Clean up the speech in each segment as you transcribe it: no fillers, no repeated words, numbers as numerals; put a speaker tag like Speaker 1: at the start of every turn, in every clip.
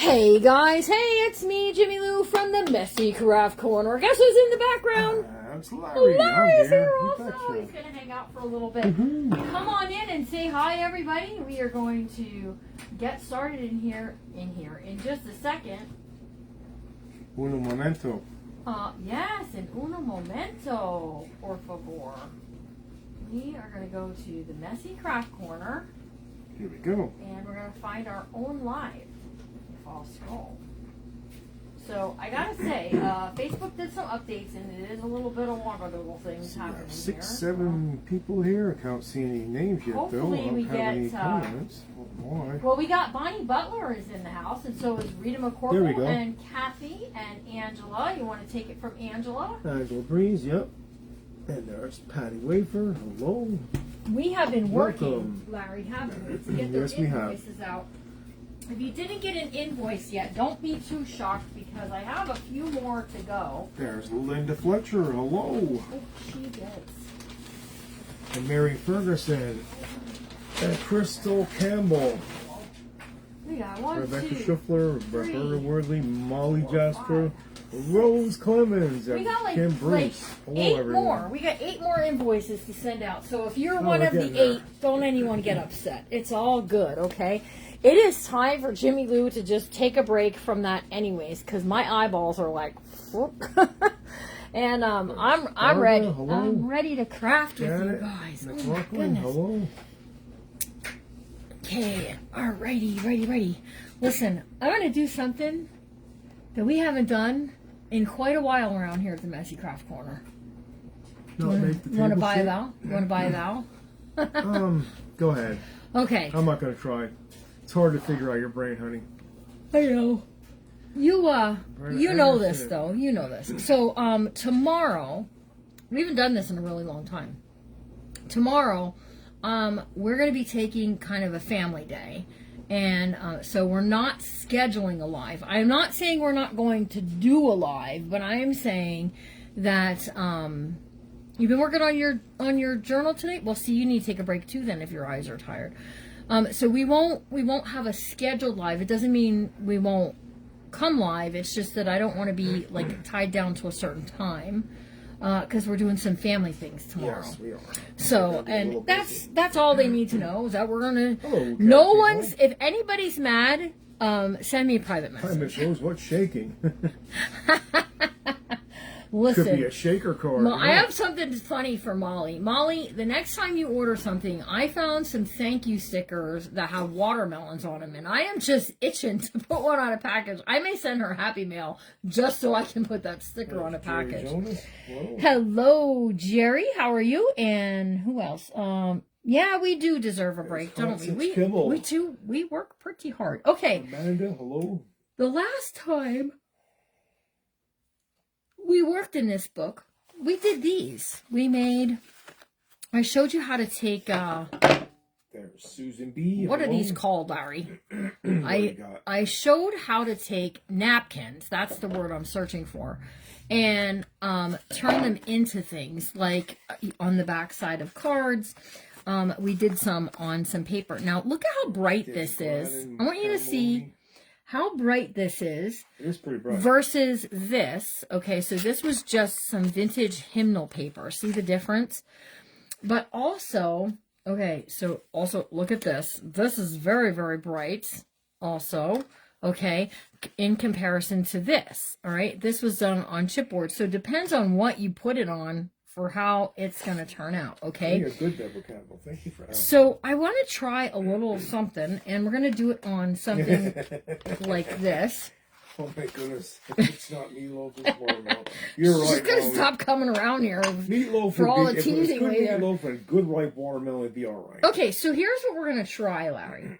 Speaker 1: Hey guys, hey, it's me, Jimmy Lou from the Messy Craft Corner. Guess who's in the background?
Speaker 2: It's Larry.
Speaker 1: Larry's here
Speaker 2: You
Speaker 1: also.
Speaker 2: betcha.
Speaker 1: He's going to hang out for a little bit. Come on in and say hi, everybody. We are going to get started in here in just a second.
Speaker 2: Uno momento.
Speaker 1: Yes, in uno momento, por favor. We are going to go to the Messy Craft Corner.
Speaker 2: Here we go.
Speaker 1: And we're going to find our own live. If I'll scroll. So I gotta say, Facebook did some updates, and it is a little bit of one of the little things happening here.
Speaker 2: 6, 7 people here. I can't see any names yet,
Speaker 1: Hopefully
Speaker 2: though. I
Speaker 1: we
Speaker 2: don't have any
Speaker 1: get,
Speaker 2: comments. Oh, boy.
Speaker 1: Well, we got Bonnie Butler is in the house, and so is Rita
Speaker 2: There we
Speaker 1: McCorkle
Speaker 2: go.
Speaker 1: and Kathy and Angela. You want to take it from Angela?
Speaker 2: Angela Breeze, yep. And there's Patty Wafer. Hello.
Speaker 1: We have been working,
Speaker 2: Welcome.
Speaker 1: Larry, haven't we, to get their
Speaker 2: Yes, we have.
Speaker 1: invoices out. If you didn't get an invoice yet, don't be too shocked because I have a few more to go.
Speaker 2: There's Linda Fletcher. Hello.
Speaker 1: Oh, she does.
Speaker 2: And Mary Ferguson. And Crystal Campbell.
Speaker 1: We got one,
Speaker 2: Rebecca
Speaker 1: two,
Speaker 2: Schiffler.
Speaker 1: three,
Speaker 2: Roberta Wordley. Molly
Speaker 1: 4,
Speaker 2: Jasper.
Speaker 1: 5,
Speaker 2: Rose Clemens.
Speaker 1: We got
Speaker 2: Kim
Speaker 1: like
Speaker 2: Bruce. Hello,
Speaker 1: 8
Speaker 2: everyone.
Speaker 1: more. We got 8 more invoices to send out. So if you're
Speaker 2: Oh,
Speaker 1: one
Speaker 2: we're
Speaker 1: of the
Speaker 2: getting there.
Speaker 1: 8, don't anyone get upset. It's all good, okay? It is time for Jimmy Lou to just take a break from that anyways, because my eyeballs are like, whoop. And I'm
Speaker 2: Barbara,
Speaker 1: ready.
Speaker 2: hello.
Speaker 1: I'm ready to craft with you
Speaker 2: Janet
Speaker 1: guys. Oh my
Speaker 2: McLaughlin,
Speaker 1: goodness.
Speaker 2: hello.
Speaker 1: Okay, ready. Listen, I'm going to do something that we haven't done in quite a while around here at the Messy Craft Corner.
Speaker 2: You
Speaker 1: Want to buy a vowel? You want to buy a vowel?
Speaker 2: Go ahead.
Speaker 1: Okay.
Speaker 2: I'm not gonna try. It's hard to figure out your brain, honey.
Speaker 1: I know. You
Speaker 2: Right,
Speaker 1: know
Speaker 2: I
Speaker 1: this
Speaker 2: understand.
Speaker 1: though. You know this. So tomorrow, we haven't done this in a really long time. Tomorrow, we're going to be taking kind of a family day, and so we're not scheduling a live. I'm not saying we're not going to do a live, but I am saying that you've been working on your journal today. Well, see, you need to take a break too then if your eyes are tired. So we won't have a scheduled live. It doesn't mean we won't come live. It's just that I don't want to be like tied down to a certain time because we're doing some family things tomorrow.
Speaker 2: Yes, we are.
Speaker 1: So,
Speaker 2: We're gonna be a
Speaker 1: and
Speaker 2: little
Speaker 1: that's all they need to know is that we're gonna.
Speaker 2: Hello,
Speaker 1: No
Speaker 2: Kathy.
Speaker 1: one's. If anybody's mad, send me a private
Speaker 2: Hi,
Speaker 1: message.
Speaker 2: Miss Rose. What's shaking?
Speaker 1: Listen.
Speaker 2: Could be a shaker card.
Speaker 1: I have something funny for Molly. Molly, the next time you order something, I found some thank you stickers that have watermelons on them, and I am just itching to put one on a package. I may send her a Happy Mail just so I can put that sticker on a
Speaker 2: Jerry
Speaker 1: package.
Speaker 2: Jonas. Whoa.
Speaker 1: Hello, Jerry. How are you? And who else? Yeah, we do deserve a break, don't we?
Speaker 2: Constance Kibble.
Speaker 1: We do. We work pretty hard. Okay,
Speaker 2: Amanda, hello.
Speaker 1: the last time we worked in this book, we did these. I showed you how to take,
Speaker 2: There's Susan B.
Speaker 1: what are
Speaker 2: hello.
Speaker 1: these called, Larry?
Speaker 2: What do you got?
Speaker 1: I showed how to take napkins, that's the word I'm searching for, and turn them into things, like on the back side of cards. We did some on some paper. Now, look at how bright this is. I want you to see how bright this is.
Speaker 2: It is pretty bright.
Speaker 1: Versus this. Okay, so this was just some vintage hymnal paper. See the difference? But also, okay, so also look at this. This is very, very bright also, okay, in comparison to this, all right? This was done on chipboard, so it depends on what you put it on for how it's going to turn out, okay?
Speaker 2: You're good, Deborah Campbell. Thank you for that.
Speaker 1: So I want to try a little something, and we're going to do it on something like this.
Speaker 2: Oh my goodness. It's not meatloaf, it's watermelon. You're right.
Speaker 1: She's going to
Speaker 2: Molly.
Speaker 1: stop coming around here.
Speaker 2: Meatloaf
Speaker 1: for
Speaker 2: would
Speaker 1: all
Speaker 2: be,
Speaker 1: the
Speaker 2: if it was
Speaker 1: teasing
Speaker 2: good
Speaker 1: we do.
Speaker 2: meatloaf and good ripe watermelon, it'd be all right.
Speaker 1: Okay, so here's what we're going to try, Larry.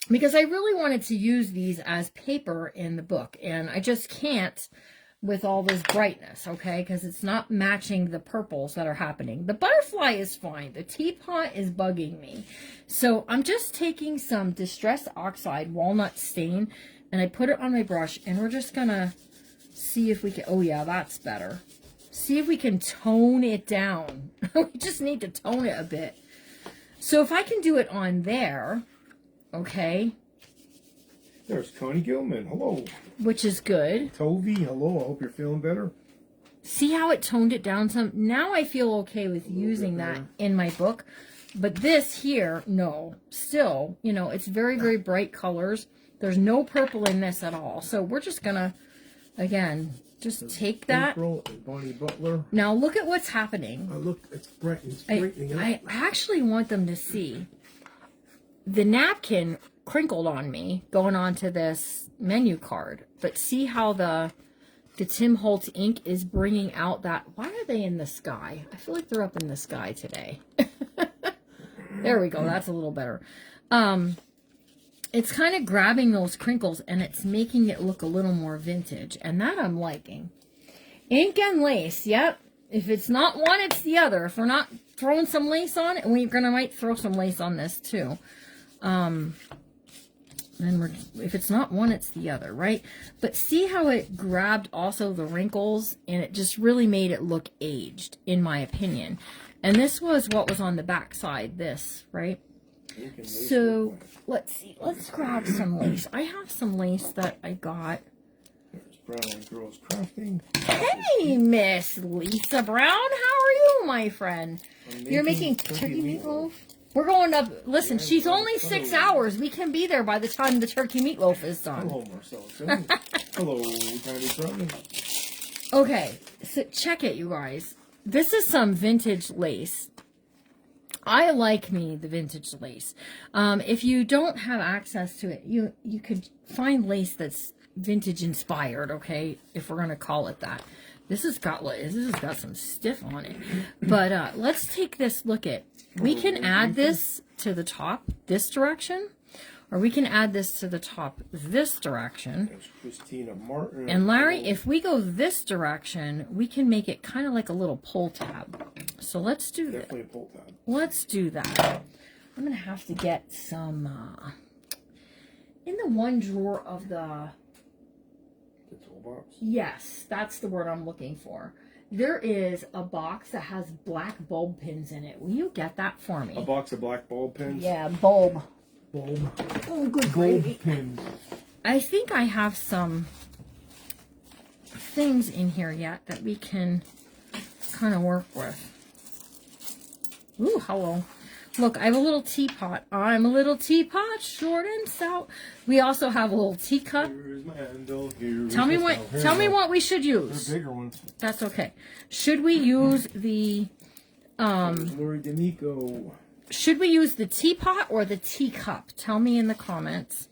Speaker 1: Because I really wanted to use these as paper in the book, and I just can't with all this brightness, okay? Because it's not matching the purples that are happening. The butterfly is fine. The teapot is bugging me. So I'm just taking some Distress Oxide Walnut Stain, and I put it on my brush, and we're just going to see if we can... Oh, yeah, that's better. See if we can tone it down. We just need to tone it a bit. So if I can do it on there, okay,
Speaker 2: There's Connie Gilman. Hello.
Speaker 1: which is good.
Speaker 2: Tovi. Hello. I hope you're feeling better.
Speaker 1: See how it toned it down some? Now I feel okay with using that in my book. But this here, no. Still, you know, it's very, very bright colors. There's no purple in this at all. So we're just going to, again, just take that.
Speaker 2: April and Bonnie Butler.
Speaker 1: Now look at what's happening.
Speaker 2: Look, it's brightening up.
Speaker 1: I actually want them to see the napkin crinkled on me going on to this menu card. But see how the Tim Holtz ink is bringing out that. Why are they in the sky? I feel like they're up in the sky today. There we go. That's a little better. It's kind of grabbing those crinkles and it's making it look a little more vintage. And that I'm liking. Ink and lace. Yep. If it's not one, it's the other. If we're not throwing some lace on, and we're going to might throw some lace on this too. Then if it's not one, it's the other, right? But see how it grabbed also the wrinkles and it just really made it look aged, in my opinion. And this was what was on the back side, this, right? So let's see. Let's grab some lace. I have some lace that I got.
Speaker 2: There's Brown Eyed Girls Crafting.
Speaker 1: Hey, Miss Lisa Brown. How are you, my friend? You're making turkey meatloaf? We're going up. Listen, she's only 6 hours. We can be there by the time the turkey meatloaf is done.
Speaker 2: Hello, Marcella. Hello, Tiny Trotman.
Speaker 1: Okay, so check it, you guys. This is some vintage lace. I like me the vintage lace. If you don't have access to it, you could find lace that's vintage inspired. Okay, if we're gonna call it that. This has got some stiff on it. But let's take this look at. We can add this to the top this direction, or we can add this to the top this direction.
Speaker 2: There's Christina Martin.
Speaker 1: And Larry, if we go this direction, we can make it kind of like a little pull tab. So let's do that.
Speaker 2: Definitely a pull tab.
Speaker 1: Let's do that. I'm going to have to get some in the one drawer of the
Speaker 2: toolbox.
Speaker 1: Yes, that's the word I'm looking for. There is a box that has black bulb pins in it. Will you get that for me?
Speaker 2: A box of black bulb pins?
Speaker 1: Yeah, bulb.
Speaker 2: Bulb.
Speaker 1: Oh, good
Speaker 2: Bulb
Speaker 1: gravy.
Speaker 2: pins.
Speaker 1: I think I have some things in here yet that we can kind of work with. Ooh, hello. Look, I have a little teapot. I'm a little teapot, short and stout. We also have a little teacup.
Speaker 2: Here's my handle. Here's
Speaker 1: Tell me
Speaker 2: my
Speaker 1: what. Tell me what we should use.
Speaker 2: They're bigger ones.
Speaker 1: That's okay. Should we use the
Speaker 2: Lori D'Amico.
Speaker 1: should we use the teapot or the teacup? Tell me in the comments.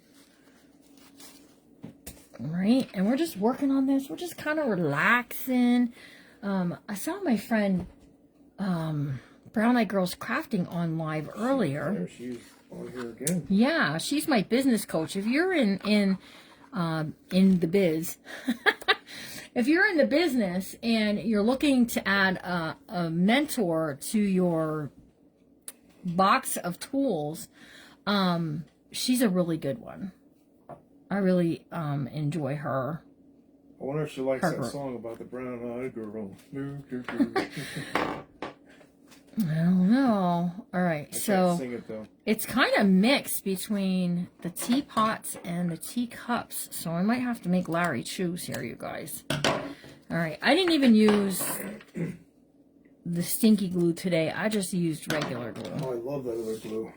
Speaker 1: All right, and we're just working on this. We're just kind of relaxing. I saw my friend Brown Eyed Girls Crafting on live earlier.
Speaker 2: There she is on here again.
Speaker 1: Yeah, she's my business coach. If you're in the biz, if you're in the business and you're looking to add a mentor to your box of tools, she's a really good one. I really enjoy her.
Speaker 2: I wonder if she likes that song about the brown-eyed girl.
Speaker 1: I don't know. All right,
Speaker 2: I
Speaker 1: so
Speaker 2: can't sing it though.
Speaker 1: It's kind of mixed between the teapots and the teacups, so I might have to make Larry choose here, you guys. All right, I didn't even use the stinky glue today. I just used regular glue.
Speaker 2: Oh, I love that other glue.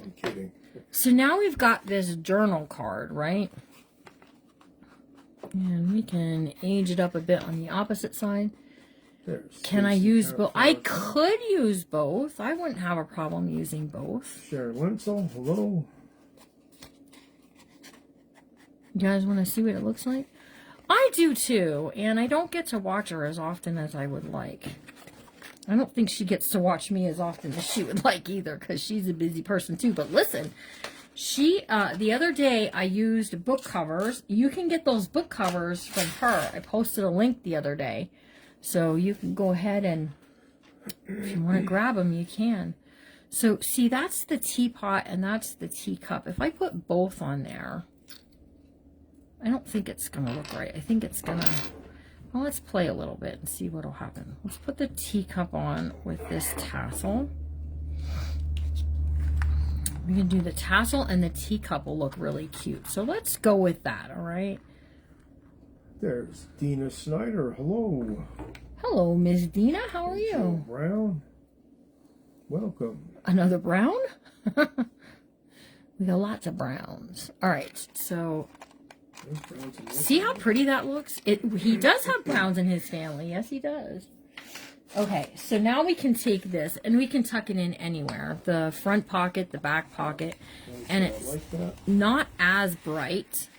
Speaker 2: I'm kidding.
Speaker 1: So now we've got this journal card, right? And we can age it up a bit on the opposite side. Can I use both? I could use both. I wouldn't have a problem using both.
Speaker 2: Sharon Wenzel, hello.
Speaker 1: You guys want to see what it looks like? I do too, and I don't get to watch her as often as I would like. I don't think she gets to watch me as often as she would like either, because she's a busy person too. But listen, she, the other day I used book covers. You can get those book covers from her. I posted a link the other day. So you can go ahead and, if you want to grab them, you can. So see, that's the teapot and that's the teacup. If I put both on there, I don't think it's going to look right. I think it's going to, well, let's play a little bit and see what will happen. Let's put the teacup on with this tassel. We can do the tassel, and the teacup will look really cute. So let's go with that, all right?
Speaker 2: There's Dina Snyder. Hello.
Speaker 1: Hello, Miss Dina. How are
Speaker 2: Joe
Speaker 1: you?
Speaker 2: Brown. Welcome.
Speaker 1: Another brown? We got lots of browns. All right, so
Speaker 2: There's browns and
Speaker 1: see how pretty that looks? He does have browns in his family. Yes, he does. Okay, so now we can take this and we can tuck it in anywhere. The front pocket, the back pocket, and
Speaker 2: I
Speaker 1: it's
Speaker 2: like that.
Speaker 1: not as bright.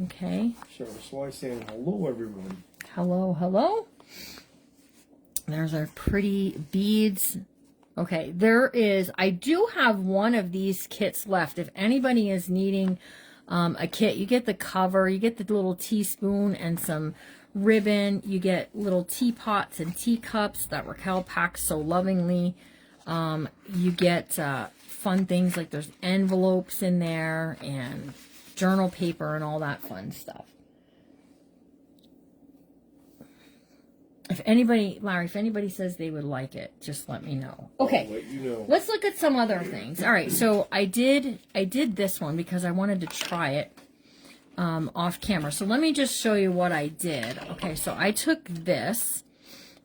Speaker 1: Okay.
Speaker 2: Sarah Sly saying hello, everyone.
Speaker 1: Hello, hello. There's our pretty beads. Okay, I do have one of these kits left. If anybody is needing a kit, you get the cover, you get the little teaspoon and some ribbon, you get little teapots and teacups that Raquel packs so lovingly. You get fun things like there's envelopes in there and journal paper and all that fun stuff. If anybody, Larry, if anybody says they would like it, just let me know. Okay,
Speaker 2: I'll let you know.
Speaker 1: let's look at some other things. All right, so I did this one because I wanted to try it off camera. So let me just show you what I did. Okay, so I took this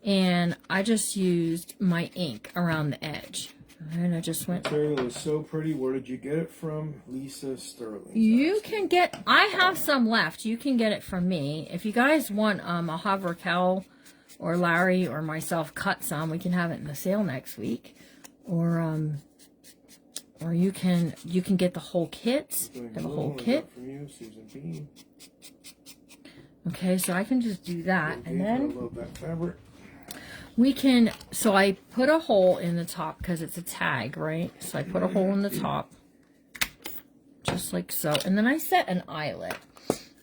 Speaker 1: and I just used my ink around the edge. And I just went.
Speaker 2: Material is so pretty. Where did you get it from? Lisa Sterling.
Speaker 1: You can get, I have some left. You can get it from me. If you guys want, I'll have Raquel or Larry or myself cut some. We can have it in the sale next week. Or you can get the whole kit. Have a whole kit.
Speaker 2: From you, Susan Bean.
Speaker 1: Okay, so I can just do that. And
Speaker 2: I
Speaker 1: then
Speaker 2: love that fabric.
Speaker 1: we can, so I put a hole in the top because it's a tag, right? So I put a hole in the top, just like so. And then I set an eyelet.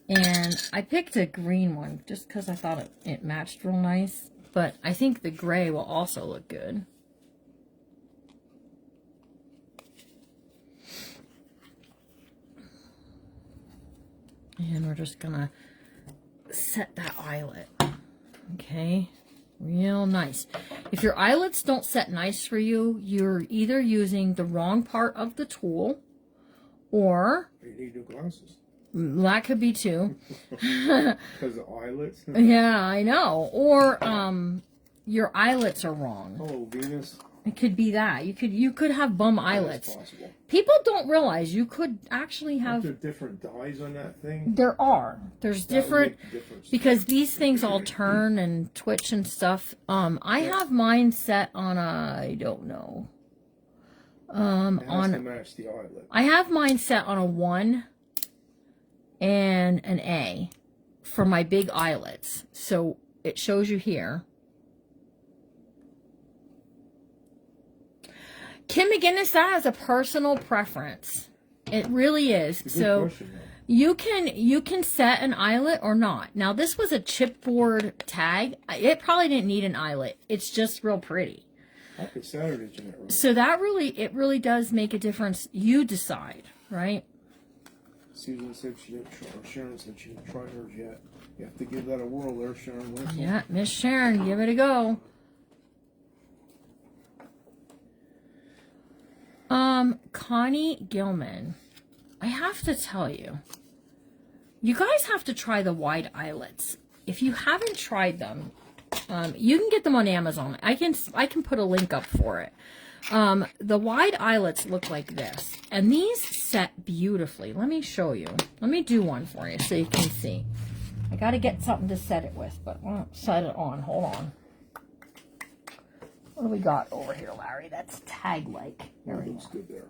Speaker 1: And I picked a green one just because I thought it matched real nice. But I think the gray will also look good. And we're just going to set that eyelet. Okay. Real nice. If your eyelets don't set nice for you, you're either using the wrong part of the tool or...
Speaker 2: You need new glasses.
Speaker 1: That could be too.
Speaker 2: Because of eyelets?
Speaker 1: Yeah, I know. Or your eyelets are wrong.
Speaker 2: Hello, Venus.
Speaker 1: It could be that. You could have bum eyelets.
Speaker 2: That's possible.
Speaker 1: People don't realize you could actually have.
Speaker 2: Aren't there different dyes on that thing?
Speaker 1: There are. There's
Speaker 2: That would
Speaker 1: different
Speaker 2: make a difference.
Speaker 1: because these things all turn and twitch and stuff. I have mine set on a, I don't know.
Speaker 2: It has to match the eyelet.
Speaker 1: I have mine set on a 1 and an A for my big eyelets. So it shows you here. Kim McGinnis, that is a personal preference. It really is.
Speaker 2: Good
Speaker 1: So
Speaker 2: question, though.
Speaker 1: you can set an eyelet or not. Now this was a chipboard tag. It probably didn't need an eyelet. It's just real pretty.
Speaker 2: Happy Saturday, Jeanette. Rose.
Speaker 1: So it really does make a difference. You decide, right?
Speaker 2: Susan said she didn't try, or Sharon said she didn't try hers yet. You have to give that a whirl there, Sharon. Wilson.
Speaker 1: Yeah, Miss Sharon, give it a go. Connie Gilman, I have to tell you, you guys have to try the wide eyelets. If you haven't tried them, you can get them on Amazon. I can put a link up for it. The wide eyelets look like this, and these set beautifully. Let me show you. Let me do one for you so you can see. I got to get something to set it with, but I won't set it on. Hold on. What do we got over here, Larry? That's tag-like. There we
Speaker 2: Looks good there.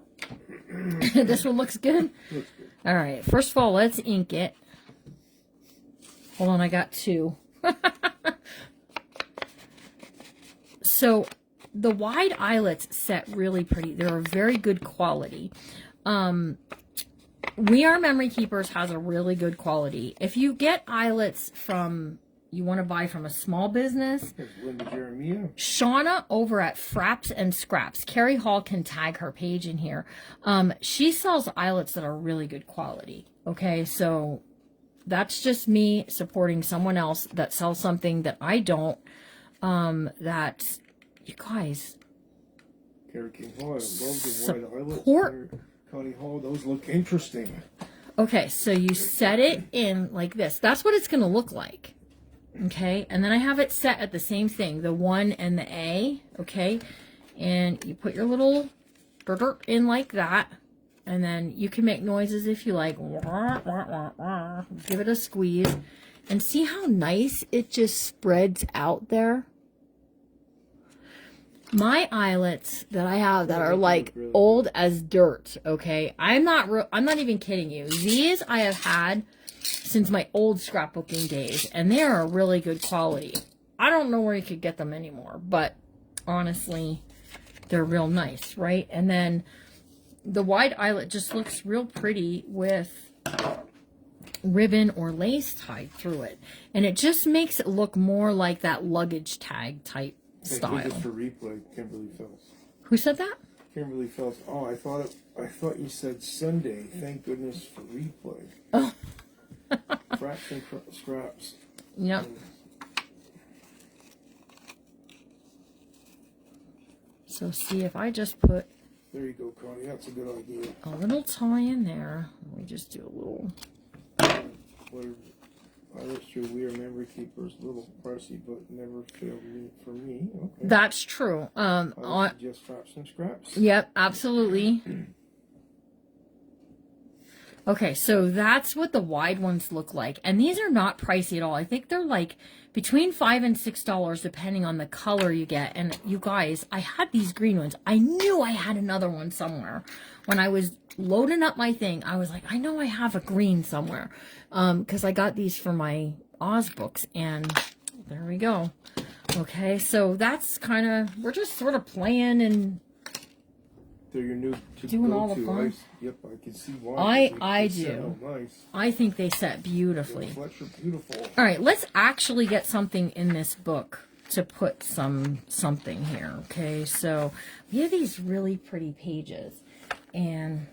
Speaker 1: go. This one looks good?
Speaker 2: Looks good.
Speaker 1: All right. First of all, let's ink it. Hold on, I got 2. So, the wide eyelets set really pretty. They're a very good quality. We Are Memory Keepers has a really good quality. If you get eyelets you want to buy from a small business,
Speaker 2: There's Linda Jeremiah.
Speaker 1: Shauna over at Fraps and Scraps, Carrie Hall can tag her page in here. She sells eyelets that are really good quality. Okay, so that's just me supporting someone else that sells something that I don't. That, you guys,
Speaker 2: Carrie King Hall. I love the white eyelets.
Speaker 1: support
Speaker 2: Connie Hall, those look interesting.
Speaker 1: Okay, so you set it in like this. That's what it's going to look like. Okay, and then I have it set at the same thing, the 1 and the A. Okay, and you put your little dirt in like that. And then you can make noises if you like. Wah, wah, wah, wah. Give it a squeeze. And see how nice it just spreads out there? My eyelets that I have that are like old as dirt, okay? I'm not even kidding you. These I have had since my old scrapbooking days. And they are really good quality. I don't know where you could get them anymore. But honestly, they're real nice, right? And then the wide eyelet just looks real pretty with ribbon or lace tied through it. And it just makes it look more like that luggage tag type style.
Speaker 2: Hey, for replay, Kimberly Phelps.
Speaker 1: Who said that?
Speaker 2: Kimberly Phelps. Oh, I thought you said Sunday. Thank goodness for replay.
Speaker 1: Oh.
Speaker 2: Scraps and scraps.
Speaker 1: Yep. So see if I just put
Speaker 2: There you go, Connie. That's a good idea.
Speaker 1: a little tie in there. Let me just do a little.
Speaker 2: What are eyelets through weird memory keepers, a little pricey, but never failed me for me. Okay.
Speaker 1: That's true.
Speaker 2: I suggest straps and scraps.
Speaker 1: Yep, absolutely. Okay, so that's what the wide ones look like. And these are not pricey at all. I think they're like between $5 and $6 depending on the color you get. And you guys, I had these green ones. I knew I had another one somewhere. When I was loading up my thing, I was like, I know I have a green somewhere. Because I got these for my Oz books. And there we go. Okay, so that's kind of, we're just sort of playing and
Speaker 2: They're your new
Speaker 1: doing all the fun.
Speaker 2: Yep, I can see why.
Speaker 1: I do.
Speaker 2: Nice.
Speaker 1: I think they set beautifully.
Speaker 2: The Fletcher, beautiful.
Speaker 1: All right, let's actually get something in this book to put something here. Okay, so we have these really pretty pages, and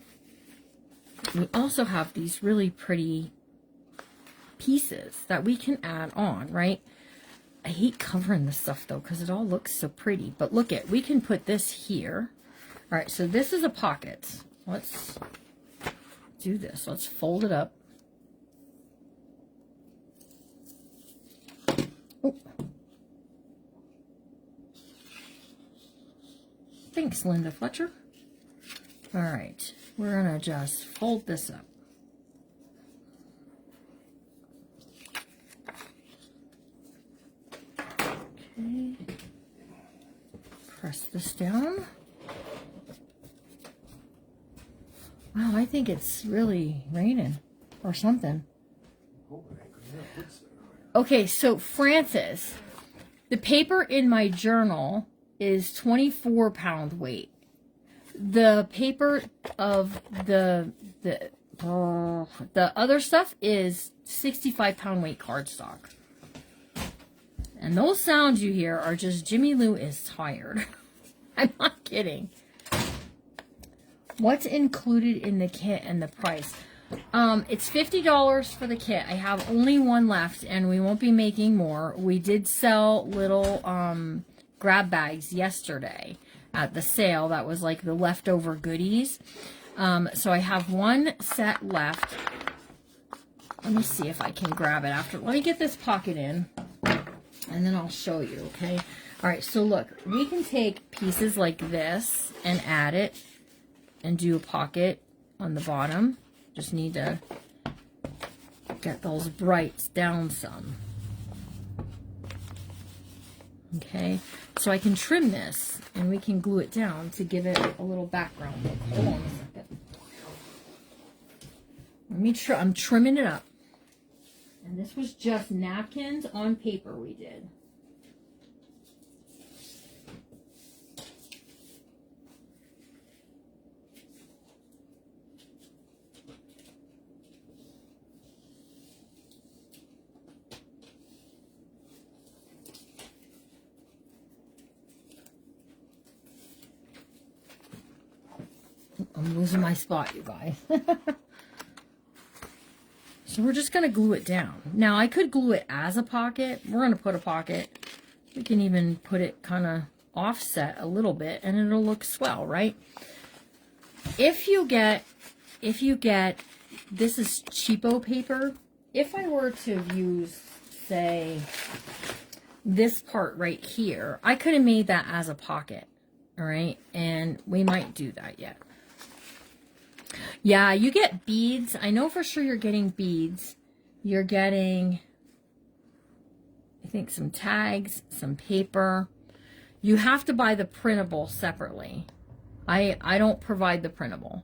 Speaker 1: we also have these really pretty pieces that we can add on, right? I hate covering this stuff though because it all looks so pretty. But look at, we can put this here. All right, so this is a pocket. Let's do this. Let's fold it up. Oh. Thanks, Linda Fletcher. All right, we're gonna just fold this up. Okay. Press this down. Wow, I think it's really raining or something. Okay, so Francis, the paper in my journal is 24-pound weight. The paper of the other stuff is 65-pound weight cardstock. And those sounds you hear are just Jimmy Lou is tired. I'm not kidding. What's included in the kit and the price? It's $50 for the kit. I have only one left, and we won't be making more. We did sell little grab bags yesterday at the sale. That was like the leftover goodies. So I have one set left. Let me see if I can grab it after. Let me get this pocket in, and then I'll show you, okay? All right, so look, we can take pieces like this and add it and do a pocket on the bottom. Just need to get those brights down some. Okay, so I can trim this and we can glue it down to give it a little background look. Hold on a second. Let me I'm trimming it up. And this was just napkins on paper we did. I'm losing my spot, you guys. So we're just going to glue it down. Now, I could glue it as a pocket. We're going to put a pocket. We can even put it kind of offset a little bit, and it'll look swell, right? if you get, this is cheapo paper. If I were to use, say, this part right here, I could have made that as a pocket. All right. And we might do that yet. Yeah, you get beads. I know for sure you're getting beads. You're getting, I think, some tags, some paper. You have to buy the printable separately. I don't provide the printable.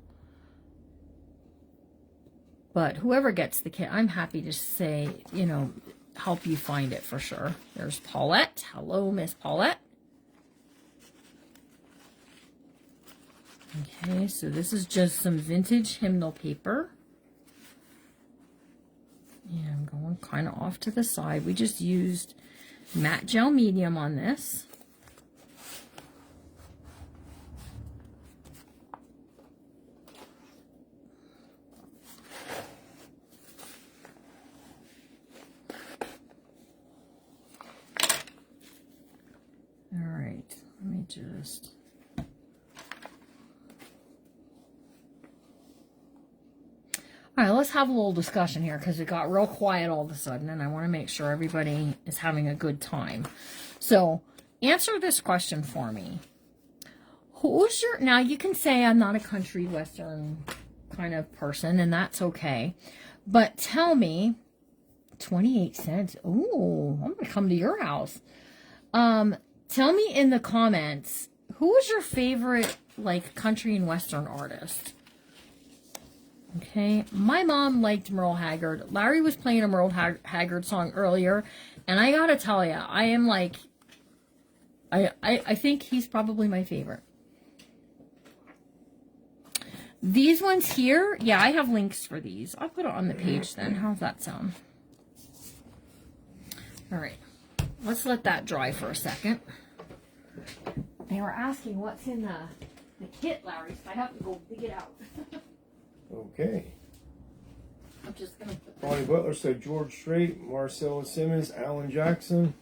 Speaker 1: But whoever gets the kit, I'm happy to say, you know, help you find it for sure. There's Paulette. Hello, Miss Paulette. Okay, so this is just some vintage hymnal paper. And I'm going kind of off to the side. We just used matte gel medium on this. All right, let me just... All right, let's have a little discussion here because it got real quiet all of a sudden, and I want to make sure everybody is having a good time. So, answer this question for me. Who's your... Now, you can say I'm not a country western kind of person, and that's okay. But tell me, 28 cents. Ooh, I'm going to come to your house. Tell me in the comments, who is your favorite, like, country and western artist? Okay, my mom liked Merle Haggard. Larry was playing a Merle Haggard song earlier, and I gotta tell you, I am like, I think he's probably my favorite. These ones here, yeah, I have links for these. I'll put it on the page then. How's that sound? All right, let's let that dry for a second. They were asking what's in the kit, Larry, so I have to go dig it out.
Speaker 2: Okay.
Speaker 1: I'm just gonna put
Speaker 2: Bonnie Butler said George Strait, Marcella Simmons, Alan Jackson.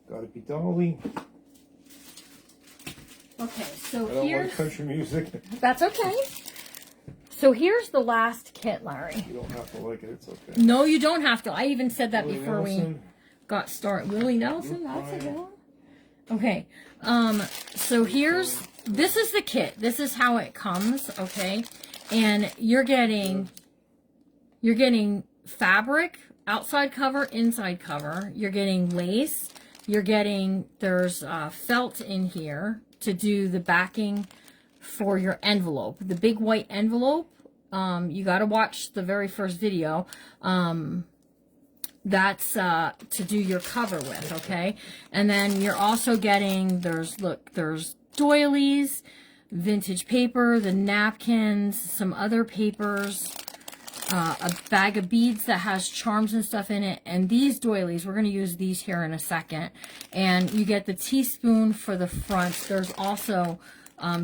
Speaker 2: Gotta be Dolly.
Speaker 1: Okay, so
Speaker 2: I don't
Speaker 1: here's...
Speaker 2: like country music.
Speaker 1: That's okay. So here's the last kit, Larry.
Speaker 2: You don't have to like it, it's okay.
Speaker 1: No, you don't have to. I even said that
Speaker 2: Willie
Speaker 1: before we
Speaker 2: Nelson.
Speaker 1: got started. Willie Nelson,
Speaker 2: Luke
Speaker 1: that's a
Speaker 2: Bryan.
Speaker 1: good one. Okay, so this is the kit. This is how it comes, okay? And you're getting fabric, outside cover, inside cover. You're getting lace. You're getting, there's felt in here to do the backing for your envelope. The big white envelope, you got to watch the very first video. That's to do your cover with, okay? And then you're also getting, there's doilies, vintage paper, the napkins, some other papers, a bag of beads that has charms and stuff in it, and these doilies, we're going to use these here in a second. And you get the teaspoon for the front. There's also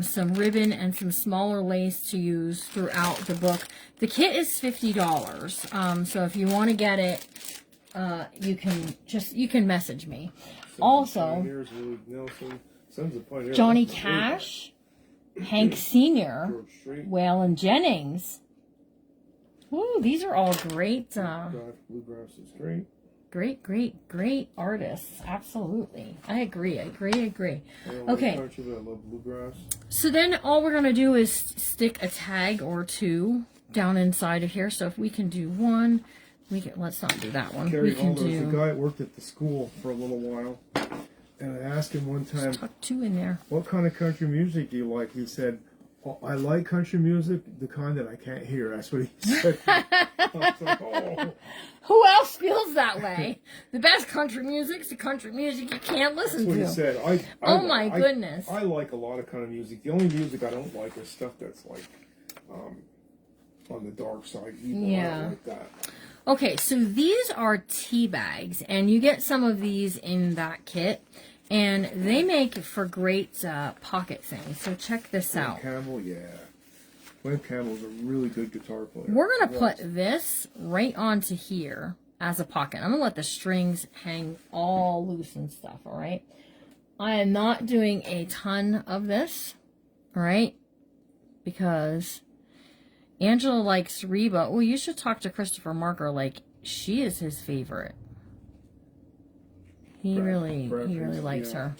Speaker 1: some ribbon and some smaller lace to use throughout the book. The kit is $50, so if you want to get it, you can message me. Also, Johnny Cash, Hank Sr., Waylon Jennings. Ooh, these are all great.
Speaker 2: Bluegrass is great.
Speaker 1: Great artists. Absolutely. I agree.
Speaker 2: I don't
Speaker 1: Okay.
Speaker 2: like country, but I love bluegrass.
Speaker 1: So then all we're going to do is stick a tag or two down inside of here. So if we can do one, let's not do that one.
Speaker 2: Gary
Speaker 1: We can
Speaker 2: Alder is
Speaker 1: do...
Speaker 2: the guy that worked at the school for a little while. And I asked him one time,
Speaker 1: Tuck two in there.
Speaker 2: what kind of country music do you like? He said, oh, I like country music, the kind that I can't hear. That's what he said. I was like, oh.
Speaker 1: Who else feels that way? The best country music's the country music you can't listen
Speaker 2: That's what
Speaker 1: to.
Speaker 2: he said.
Speaker 1: Oh my goodness.
Speaker 2: I like a lot of kind of music. The only music I don't like is stuff that's like on the dark side. Evil. I don't like that.
Speaker 1: Okay, so these are tea bags, and you get some of these in that kit, and they make for great pocket things. So check this out.
Speaker 2: Campbell, yeah. Glenn Campbell's a really good guitar player.
Speaker 1: We're going to put this right onto here as a pocket. I'm going to let the strings hang all loose and stuff, all right? I am not doing a ton of this, all right? Because Angela likes Reba. Oh, you should talk to Christopher Marker. Like, she is his favorite. He really likes her.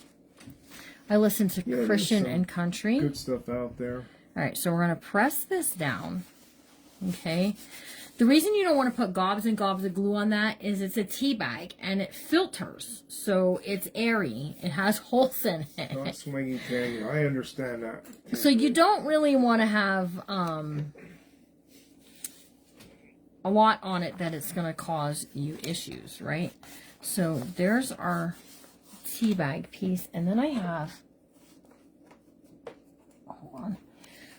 Speaker 1: I listen to Christian and country.
Speaker 2: Good stuff out there.
Speaker 1: All right, so we're going to press this down, okay? The reason you don't want to put gobs and gobs of glue on that is it's a tea bag, and it filters, so it's airy. It has holes in it.
Speaker 2: Not swinging canyon. I understand that.
Speaker 1: So you don't really want to have a lot on it that it's going to cause you issues, right? So there's our tea bag piece, and then I have, hold on,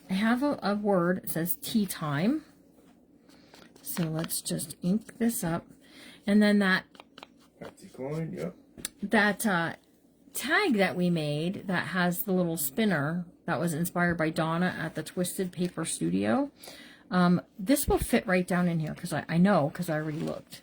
Speaker 1: I have a word. It says tea time. So let's just ink this up, and then that
Speaker 2: coin, yep.
Speaker 1: That tag that we made that has the little spinner that was inspired by Donna at the Twisted Paper Studio. This will fit right down in here because I know, because I already looked.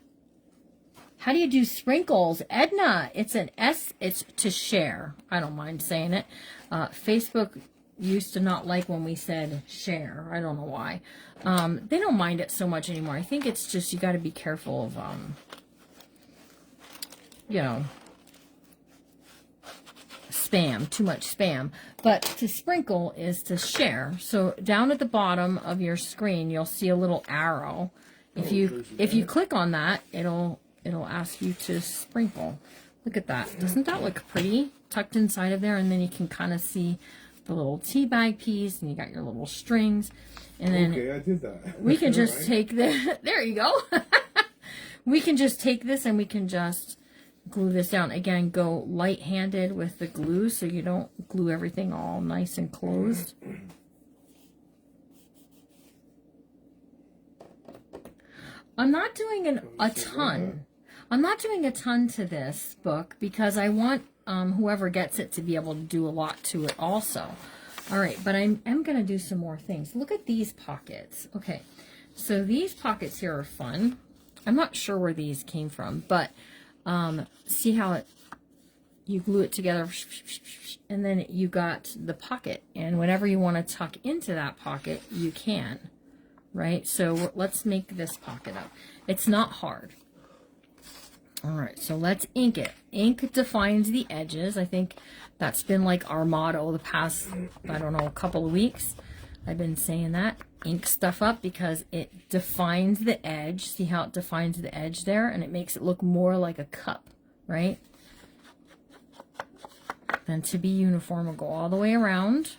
Speaker 1: How do you do sprinkles? Edna, it's an S, it's to share. I don't mind saying it. Facebook used to not like when we said share. I don't know why. They don't mind it so much anymore. I think it's just you got to be careful of, you know, spam, too much spam. But to sprinkle is to share. So down at the bottom of your screen, you'll see a little arrow. If you click on that, it'll ask you to sprinkle. Look at that. Doesn't that look pretty? Tucked inside of there, and then you can kind of see the little tea bag piece, and you got your little strings. And then
Speaker 2: okay, I did that.
Speaker 1: We can just take the, there you go. We can just take this and we can just glue this down. Again, go light-handed with the glue so you don't glue everything all nice and closed. I'm not doing a ton. I'm not doing a ton to this book because I want whoever gets it to be able to do a lot to it also. All right, but I am going to do some more things. Look at these pockets. Okay, so these pockets here are fun. I'm not sure where these came from, but see how you glue it together, and then you got the pocket. And whenever you want to tuck into that pocket, you can, right? So let's make this pocket up. It's not hard. All right, so let's ink it. Ink defines the edges. I think that's been like our motto the past, I don't know, a couple of weeks. I've been saying that. Ink stuff up because it defines the edge. See how it defines the edge there? And it makes it look more like a cup, right? Then to be uniform, we'll go all the way around.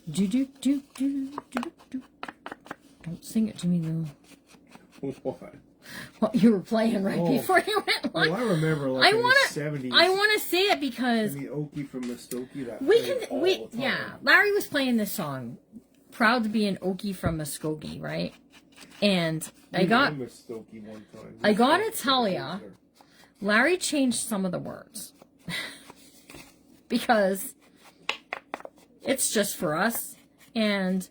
Speaker 1: Do, do, do, do, do, do. Don't sing it to me, though.
Speaker 2: What?
Speaker 1: What you were playing right before you went live.
Speaker 2: Well, I remember like in the 70s.
Speaker 1: I want to say it because
Speaker 2: the Okie from Muskogee. That
Speaker 1: yeah. Larry was playing this song, "Proud to be an Okie from Muskogee," right? And I got to tell ya, Larry changed some of the words because it's just for us, and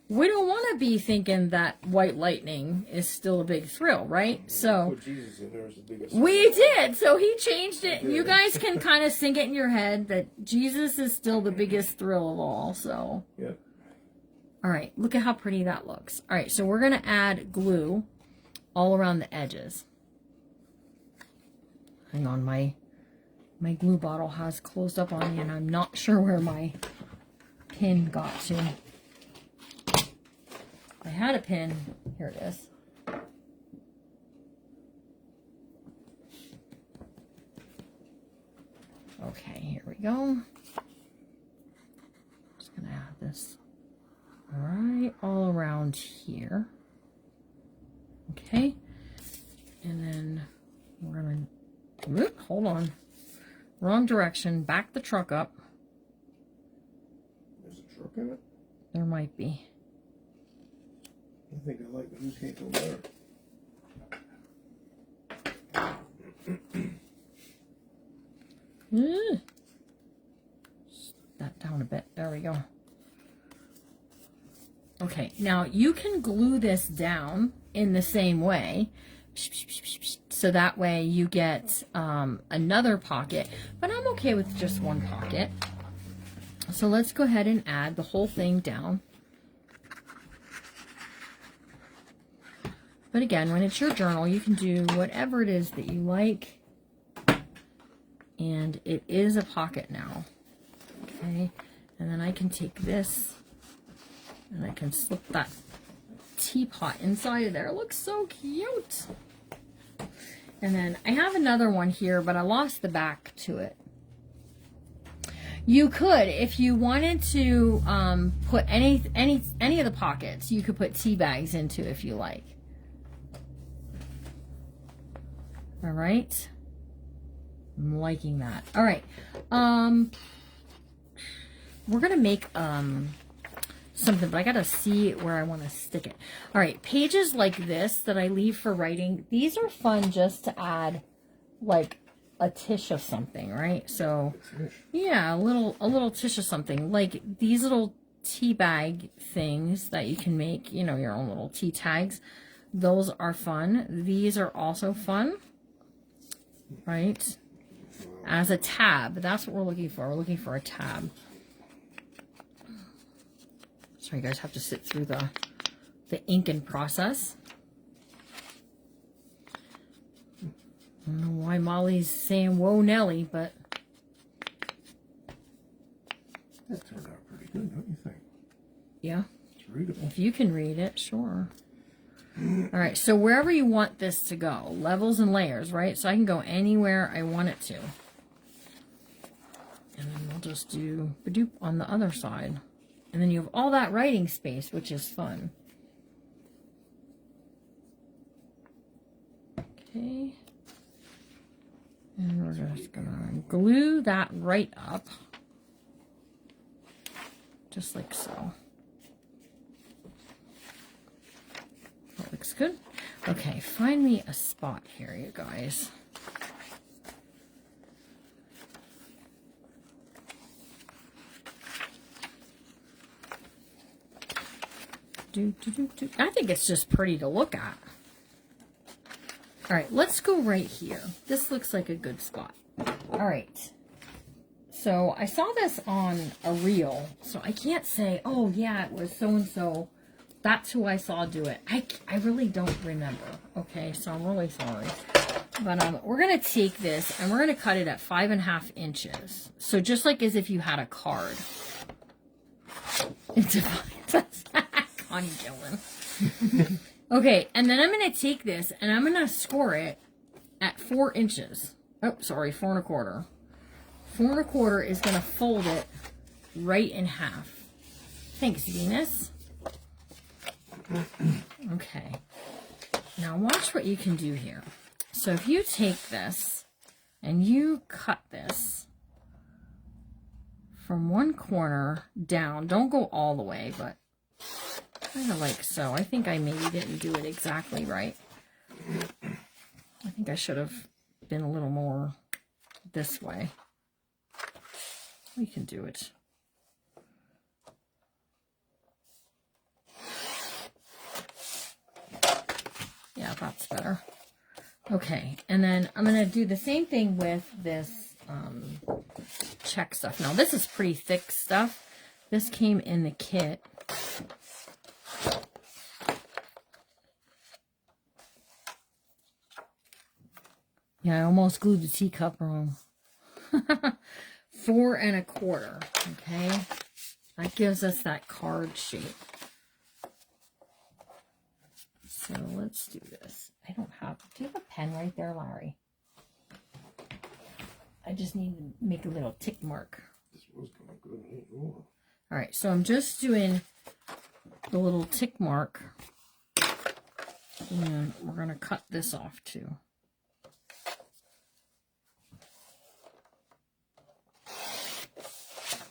Speaker 1: we don't want to be thinking that white lightning is still a big thrill, right? So
Speaker 2: put Jesus in there as the biggest
Speaker 1: we did. So he changed it. You guys can kind of sink it in your head that Jesus is still the biggest thrill of all. So
Speaker 2: yeah.
Speaker 1: All right, look at how pretty that looks. All right, so we're going to add glue all around the edges. Hang on, my glue bottle has closed up on me, and I'm not sure where my pin got to. I had a pin. Here it is. Okay, here we go. Just going to add this right all around here. Okay. And then we're going to, hold on. Wrong direction. Back the truck up.
Speaker 2: There's a truck in it?
Speaker 1: There might be.
Speaker 2: I think I like the new can't go there.
Speaker 1: That down a bit. There we go. Okay, now you can glue this down in the same way. So that way you get another pocket, but I'm okay with just one pocket. So let's go ahead and add the whole thing down. But again, when it's your journal, you can do whatever it is that you like. And it is a pocket now. Okay, and then I can take this and I can slip that teapot inside of there. It looks so cute. And then I have another one here, but I lost the back to it. You could, if you wanted to put any of the pockets, you could put tea bags into if you like. All right. I'm liking that. All right. We're going to make something, but I got to see where I want to stick it. All right. Pages like this that I leave for writing, these are fun just to add like a tish of something, right? So yeah, a little tish of something, like these little tea bag things that you can make, you know, your own little tea tags. Those are fun. These are also fun, right? As a tab. That's what we're looking for. We're looking for a tab. So you guys have to sit through the inking process. I don't know why Molly's saying whoa Nelly, but
Speaker 2: that turned out pretty good, don't you think?
Speaker 1: Yeah.
Speaker 2: It's readable.
Speaker 1: If you can read it, sure. All right, so wherever you want this to go, levels and layers, right? So I can go anywhere I want it to. And then we'll just do Badoop on the other side. And then you have all that writing space, which is fun. Okay. And we're just gonna glue that right up. Just like so. That looks good. Okay, find me a spot here, you guys. I think it's just pretty to look at. All right, let's go right here. This looks like a good spot. All right. So I saw this on a reel, so I can't say, oh yeah, it was so-and-so. That's who I saw do it. I really don't remember. Okay, so I'm really sorry. But we're going to take this and we're going to cut it at 5.5 inches. So just like as if you had a card. It's Connie Gillen. Okay, and then I'm going to take this and I'm going to score it at 4 inches. Oh, sorry, 4 1/4. 4 1/4 is going to fold it right in half. Thanks, Venus. Okay. Now watch what you can do here. So if you take this and you cut this from one corner down, don't go all the way, but kind of like so. I think I maybe didn't do it exactly right. I think I should have been a little more this way. We can do it. Yeah, that's better. Okay, and then I'm going to do the same thing with this check stuff. Now, this is pretty thick stuff. This came in the kit. Yeah, I almost glued the teacup wrong. 4 1/4. Okay, that gives us that card shape. So let's do this. I don't have. Do you have a pen right there, Larry? I just need to make a little tick mark.
Speaker 2: This was kind of good. Ain't more.
Speaker 1: All right, so I'm just doing the little tick mark, and we're gonna cut this off too.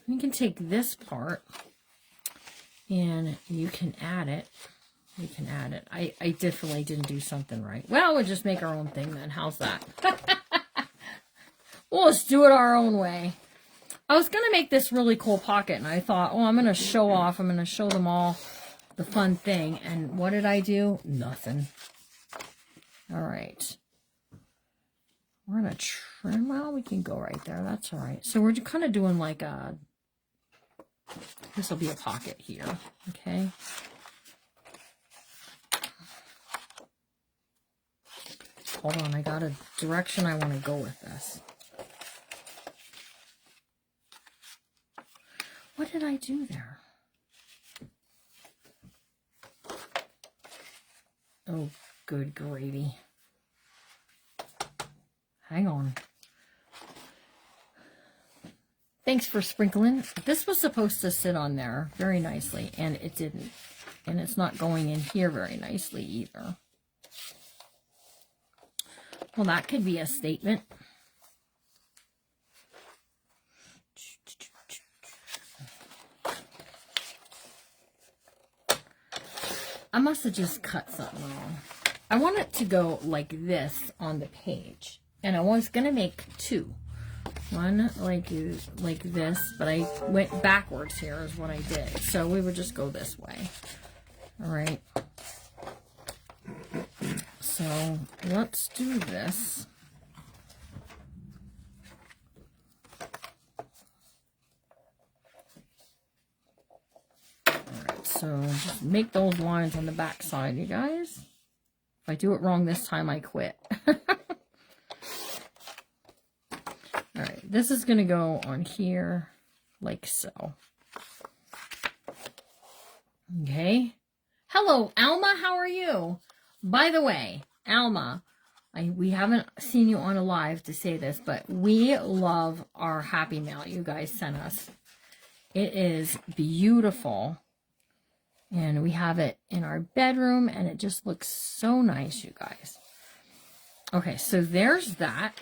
Speaker 1: You can take this part and you can add it. You can add it. I definitely didn't do something right. Well, we'll just make our own thing then. How's that? We'll just do it our own way. I was going to make this really cool pocket, and I thought, oh, I'm going to show off. I'm going to show them all the fun thing. And what did I do? Nothing. All right. We're going to trim. Well, we can go right there. That's all right. So we're kind of doing like a, this will be a pocket here. Okay. Hold on. I got a direction I want to go with this. What did I do there? Oh, good gravy. Hang on. Thanks for sprinkling. This was supposed to sit on there very nicely, and it didn't. And it's not going in here very nicely either. Well, that could be a statement. I must have just cut something wrong. I want it to go like this on the page. And I was going to make two. One like this, but I went backwards here is what I did. So we would just go this way. All right. So let's do this. So just make those lines on the back side, you guys. If I do it wrong this time, I quit. All right, this is going to go on here like so. Okay. Hello, Alma. How are you? By the way, Alma, we haven't seen you on a live to say this, but we love our Happy Mail you guys sent us. It is beautiful. And we have it in our bedroom, and it just looks so nice, you guys. Okay, so there's that.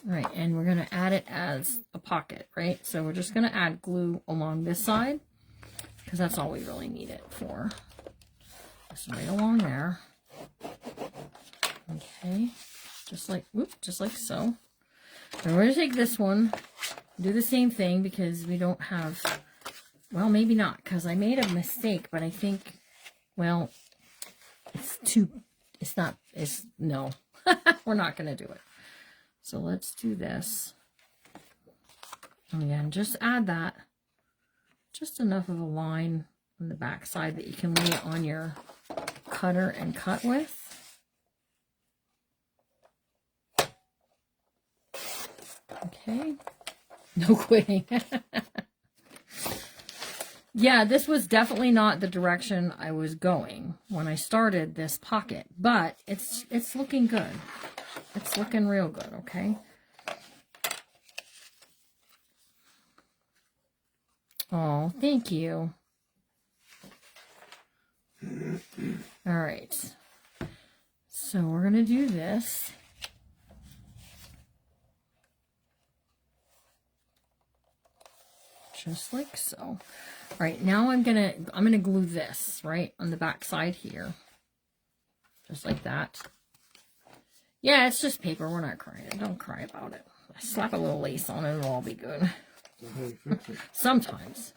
Speaker 1: All right, and we're going to add it as a pocket, right? So we're just going to add glue along this side, because that's all we really need it for. Just right along there. Okay, just like, whoop, just like so. And we're going to take this one, do the same thing, because we don't have... Well, maybe not, because I made a mistake, but I think, well, no, we're not going to do it. So let's do this. And again, just add that, just enough of a line on the back side that you can lay it on your cutter and cut with. Okay, no quitting. Yeah, this was definitely not the direction I was going when I started this pocket, but it's looking good. It's looking real good, okay? Oh, thank you. All right. So we're going to do this. Just like so. All right, now I'm gonna glue this right on the back side here, just like that. Yeah, it's just paper. We're not crying. Don't cry about it. Slap a little lace on it, it'll all be good. Sometimes,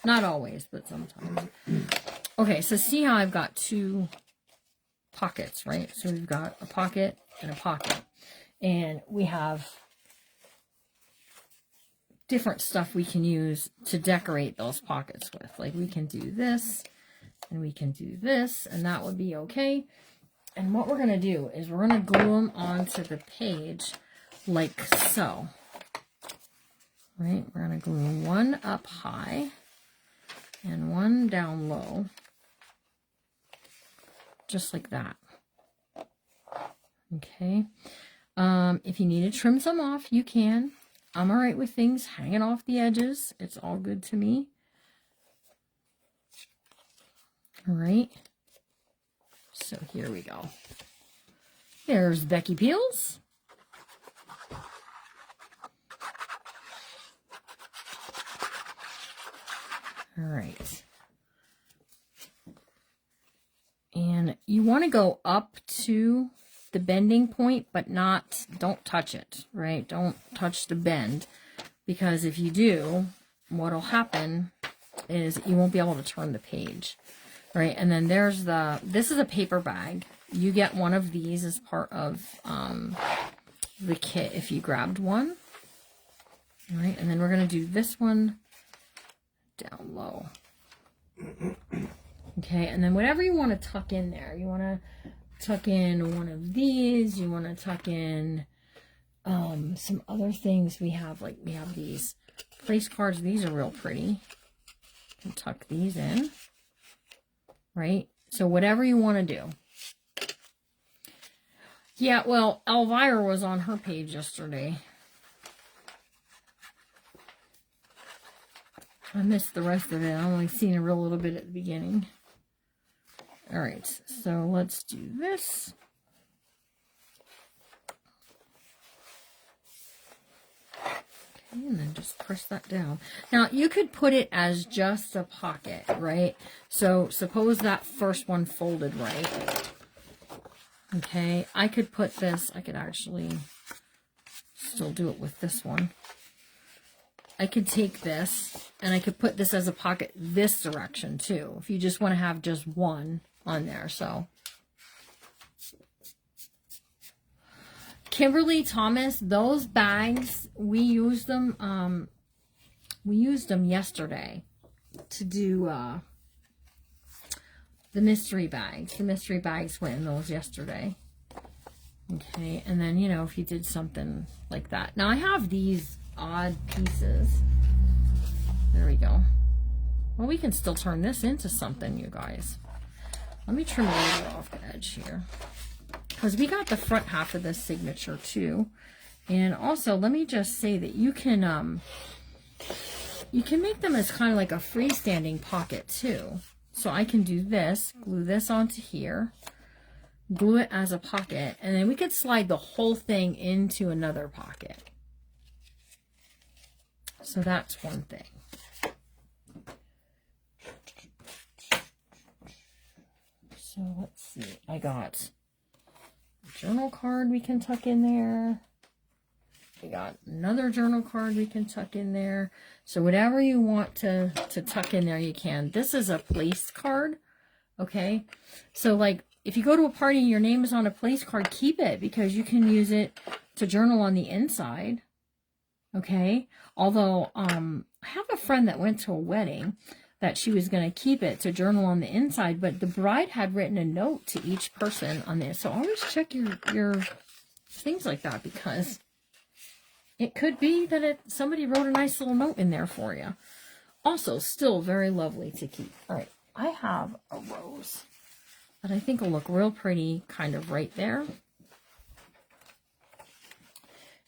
Speaker 1: not always, but sometimes. Okay, so see how I've got two pockets, right? So we've got a pocket and a pocket, and we have different stuff we can use to decorate those pockets with. Like we can do this and we can do this, and that would be okay. And what we're going to do is we're going to glue them onto the page like so. Right? We're going to glue one up high and one down low. Just like that. Okay. If you need to trim some off, you can. I'm all right with things hanging off the edges. It's all good to me. All right. So here we go. There's Becky Peels. All right. And you want to go up to the bending point, but don't touch it, right? Don't touch the bend, because if you do, what'll happen is you won't be able to turn the page, right? And then this is a paper bag, you get one of these as part of the kit if you grabbed one. All right, and then we're going to do this one down low. Okay, and then whatever you want to tuck in there. You want to tuck in one of these. You want to tuck in some other things we have. Like we have these place cards. These are real pretty. You can tuck these in. Right? So whatever you want to do. Yeah, well, Elvira was on her page yesterday. I missed the rest of it. I only seen a real little bit at the beginning. All right, so let's do this. Okay, and then just press that down. Now, you could put it as just a pocket, right? So suppose that first one folded right. Okay, I could put this, I could actually still do it with this one. I could take this and I could put this as a pocket this direction too, if you just want to have just one on there. So Kimberly Thomas, those bags, we used them yesterday to do the mystery bags. The mystery bags went in those yesterday. Okay, and then, you know, if you did something like that. Now, I have these odd pieces. There we go. Well, we can still turn this into something, you guys. Let me trim a little off the edge here. Because we got the front half of this signature, too. And also, let me just say that you can make them as kind of like a freestanding pocket, too. So I can do this, glue this onto here, glue it as a pocket, and then we could slide the whole thing into another pocket. So that's one thing. So let's see, I got a journal card we can tuck in there. We got another journal card we can tuck in there. So whatever you want to tuck in there, you can. This is a place card, okay? So like if you go to a party and your name is on a place card, keep it because you can use it to journal on the inside, okay? Although I have a friend that went to a wedding that she was going to keep it to journal on the inside, but the bride had written a note to each person on this. So always check your things like that because it could be that somebody wrote a nice little note in there for you. Also, still very lovely to keep. All right, I have a rose that I think will look real pretty kind of right there.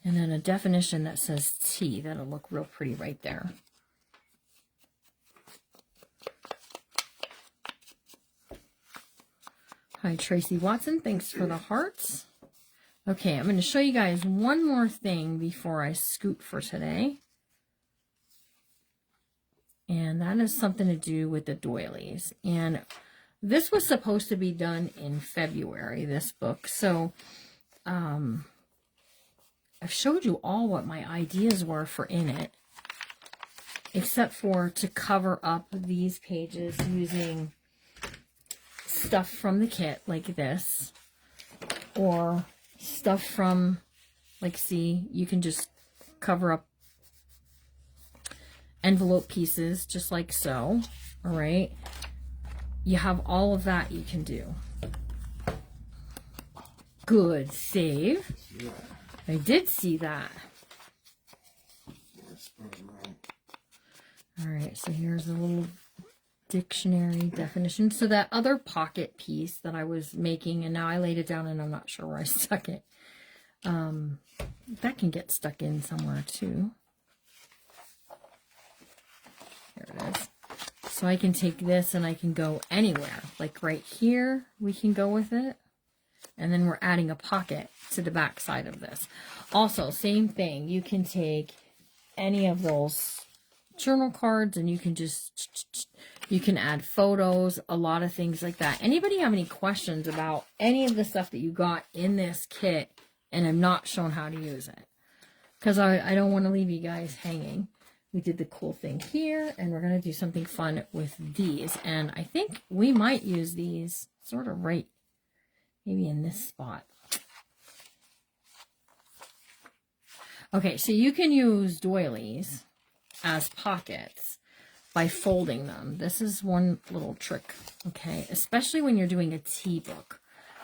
Speaker 1: And then a definition that says tea. That'll look real pretty right there. Hi, Tracy Watson. Thanks for the hearts. Okay, I'm going to show you guys one more thing before I scoot for today. And that is something to do with the doilies. And this was supposed to be done in February, this book. So, I've showed you all what my ideas were for in it. Except for to cover up these pages using stuff from the kit like this. Or stuff from, like, see, you can just cover up envelope pieces just like so. All right, you have all of that you can do. Good save. Yeah. I did see that. All right, so here's a little dictionary definition. So that other pocket piece that I was making, and now I laid it down and I'm not sure where I stuck it. That can get stuck in somewhere too. There it is. So I can take this and I can go anywhere. Like right here, we can go with it. And then we're adding a pocket to the back side of this. Also, same thing. You can take any of those journal cards and you can just, you can add photos, a lot of things like that. Anybody have any questions about any of the stuff that you got in this kit and I'm not shown how to use it? Because I don't want to leave you guys hanging. We did the cool thing here, and we're going to do something fun with these. And I think we might use these sort of right maybe in this spot. Okay, so you can use doilies as pockets by folding them. This is one little trick, okay? Especially when you're doing a tea book,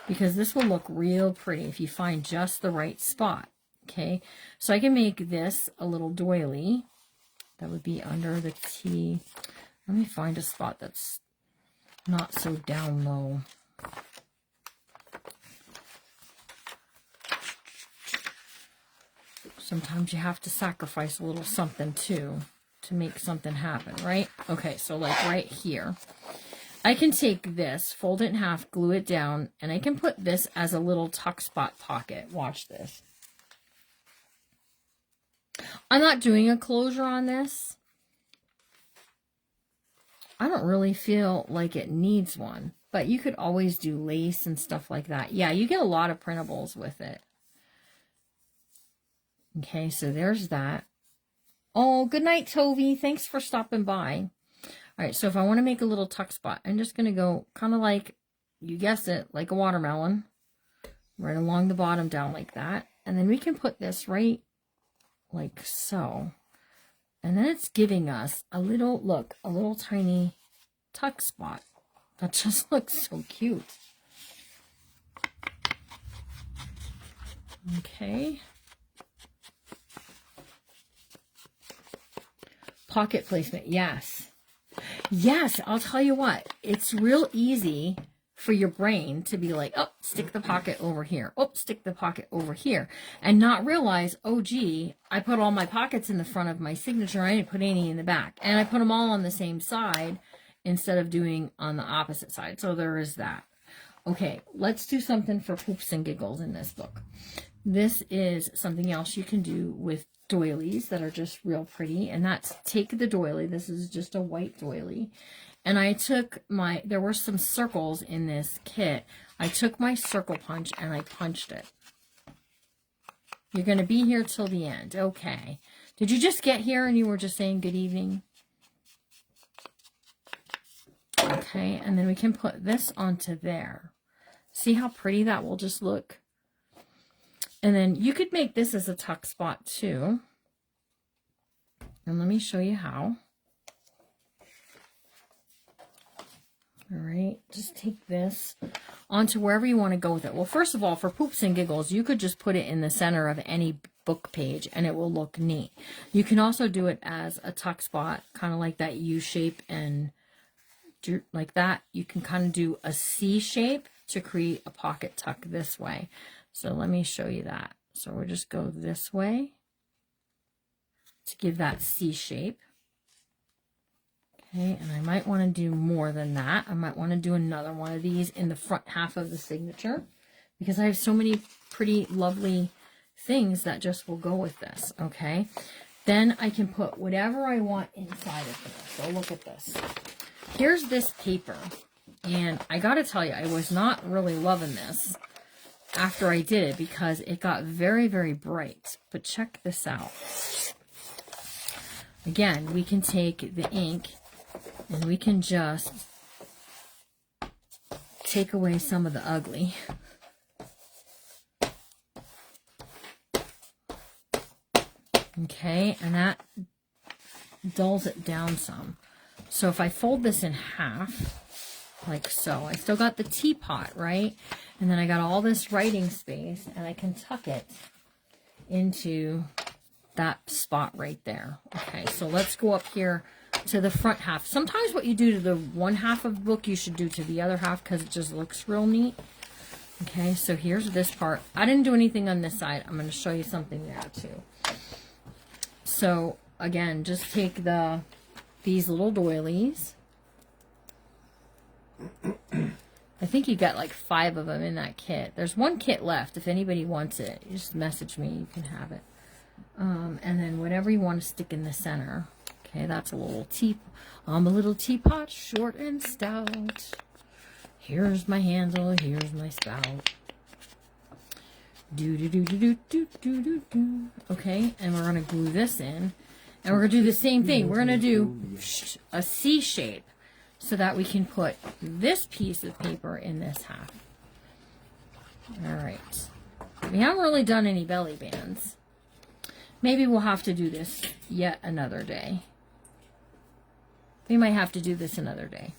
Speaker 1: because this will look real pretty if you find just the right spot, okay? So I can make this a little doily that would be under the tea. Let me find a spot that's not so down low. Sometimes you have to sacrifice a little something too to make something happen, right? Okay, so like right here. I can take this, fold it in half, glue it down, and I can put this as a little tuck spot pocket. Watch this. I'm not doing a closure on this. I don't really feel like it needs one, but you could always do lace and stuff like that. Yeah, you get a lot of printables with it. Okay, so there's that. Oh, good night, Toby. Thanks for stopping by. All right, so if I want to make a little tuck spot, I'm just going to go kind of like, you guessed it, like a watermelon. Right along the bottom down like that. And then we can put this right like so. And then it's giving us a little, look, a little tiny tuck spot. That just looks so cute. Okay. Pocket placement, yes. Yes, I'll tell you what, it's real easy for your brain to be like, oh, stick the pocket over here. Oh, stick the pocket over here. And not realize, oh, gee, I put all my pockets in the front of my signature. I didn't put any in the back. And I put them all on the same side instead of doing on the opposite side. So there is that. Okay, let's do something for poops and giggles in this book. This is something else you can do with doilies that are just real pretty, and that's take the doily. This is just a white doily, and I took my, there were some circles in this kit. I took my circle punch and I punched it. You're going to be here till the end. Okay. Did you just get here and you were just saying good evening? Okay, and then we can put this onto there. See how pretty that will just look? And then you could make this as a tuck spot too. And let me show you how. All right, just take this onto wherever you want to go with it. Well, first of all, for poops and giggles, you could just put it in the center of any book page and it will look neat. You can also do it as a tuck spot, kind of like that U shape, and do like that. You can kind of do a C shape to create a pocket tuck this way. So let me show you that. So we'll just go this way to give that C shape. Okay, and I might want to do more than that. I might want to do another one of these in the front half of the signature because I have so many pretty lovely things that just will go with this, okay? Then I can put whatever I want inside of here. So look at this. Here's this paper, and I got to tell you, I was not really loving this after I did it because it got very, very bright. But check this out. Again, we can take the ink and we can just take away some of the ugly. Okay, and that dulls it down some. So if I fold this in half, like so, I still got the teapot, right? And then I got all this writing space, and I can tuck it into that spot right there. Okay, so let's go up here to the front half. Sometimes what you do to the one half of the book, you should do to the other half because it just looks real neat. Okay, so here's this part. I didn't do anything on this side. I'm going to show you something there too. So again, just take these little doilies. I think you got like 5 of them in that kit. There's one kit left. If anybody wants it, you just message me. You can have it. And then whatever you want to stick in the center. Okay, that's a little I'm a little teapot, short and stout. Here's my handle. Here's my spout. Do do do do do do do do do. Okay, and we're gonna glue this in, and we're gonna do the same thing. We're gonna do a C shape, so that we can put this piece of paper in this half. All right. We haven't really done any belly bands. Maybe we'll have to do this yet another day. We might have to do this another day.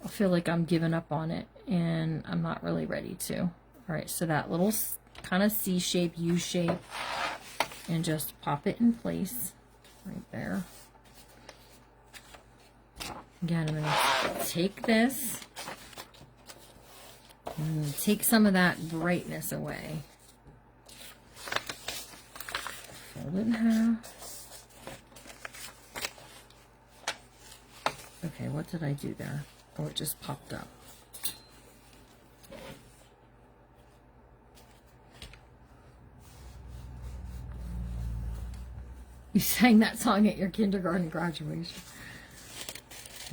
Speaker 1: I feel like I'm giving up on it, and I'm not really ready to. All right, so that little kind of C shape, U shape, and just pop it in place right there. Again, I'm going to take this and take some of that brightness away. Fold it in half. Okay, what did I do there? Oh, it just popped up. You sang that song at your kindergarten graduation.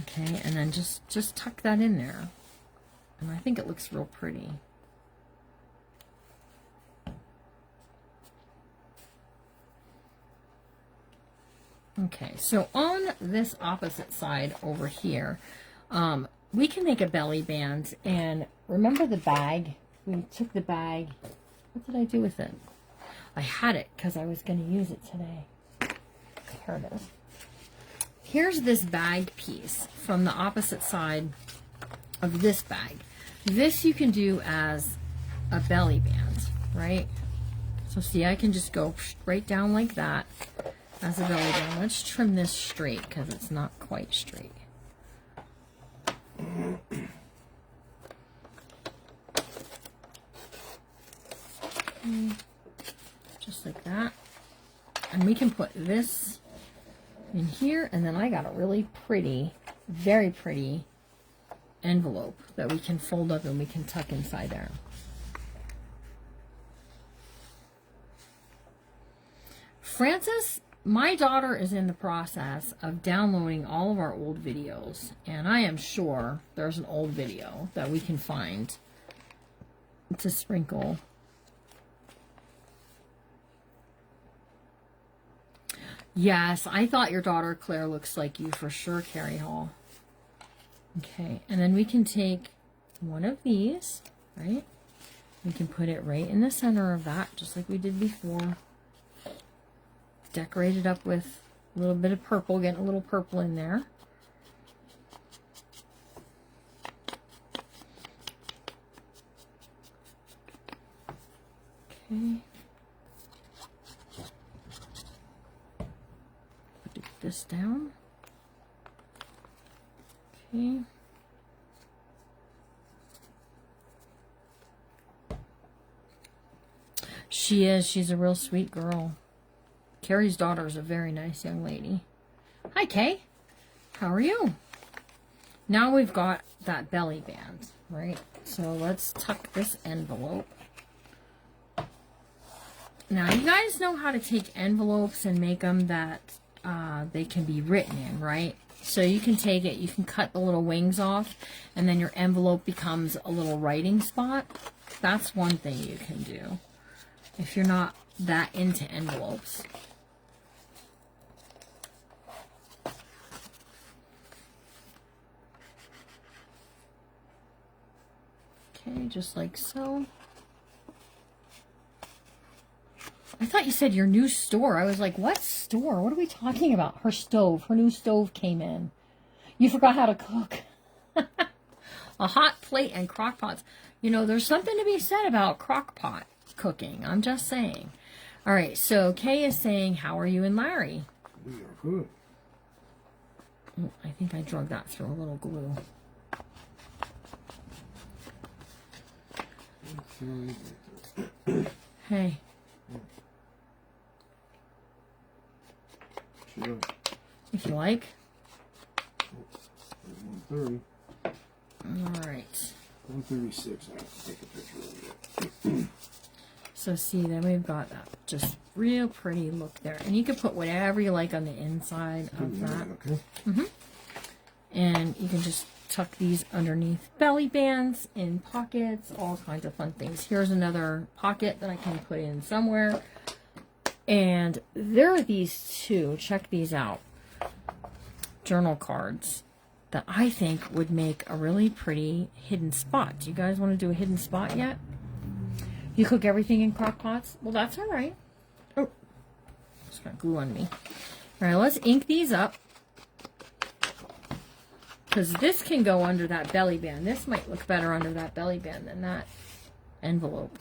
Speaker 1: Okay, and then just tuck that in there. And I think it looks real pretty. Okay, so on this opposite side over here, we can make a belly band. And remember the bag? We took the bag. What did I do with it? I had it because I was going to use it today. Here it is. Here's this bag piece from the opposite side of this bag. This you can do as a belly band, right? So see, I can just go right down like that as a belly band. Let's trim this straight because it's not quite straight. Just like that. And we can put this in here, and then I got a really pretty, very pretty envelope that we can fold up and we can tuck inside there. Francis, my daughter is in the process of downloading all of our old videos, and I am sure there's an old video that we can find to sprinkle. Yes, I thought your daughter Claire looks like you for sure, Carrie Hall. Okay, and then we can take one of these, right? We can put it right in the center of that, just like we did before. Decorate it up with a little bit of purple, get a little purple in there. Okay. Put this down. Okay. She is. She's a real sweet girl. Carrie's daughter is a very nice young lady. Hi, Kay. How are you? Now we've got that belly band, right? So let's tuck this envelope. Now, you guys know how to take envelopes and make them that they can be written in, right? So you can take it, you can cut the little wings off, and then your envelope becomes a little writing spot. That's one thing you can do if you're not that into envelopes. Okay, just like so. I thought you said your new store. I was like, what store? What are we talking about? Her stove. Her new stove came in. You forgot how to cook. A hot plate and crock pots. You know, there's something to be said about crock pot cooking. I'm just saying. All right, so Kay is saying, how are you and Larry?
Speaker 2: We are good.
Speaker 1: Oh, I think I drug that through a little glue. Hey.
Speaker 2: Sure.
Speaker 1: If you like.
Speaker 2: 130.
Speaker 1: All right.
Speaker 2: 136. I have to take a picture of it.
Speaker 1: So see, then we've got that just real pretty look there. And you can put whatever you like on the inside of that.
Speaker 2: Okay.
Speaker 1: And you can just tuck these underneath belly bands, in pockets, all kinds of fun things. Here's another pocket that I can put in somewhere. And there are these two. Check these out. Journal cards that I think would make a really pretty hidden spot. Do you guys want to do a hidden spot yet? You cook everything in crock pots? Well, that's all right. Oh, just got glue on me. All right, let's ink these up. Because this can go under that belly band. This might look better under that belly band than that envelope.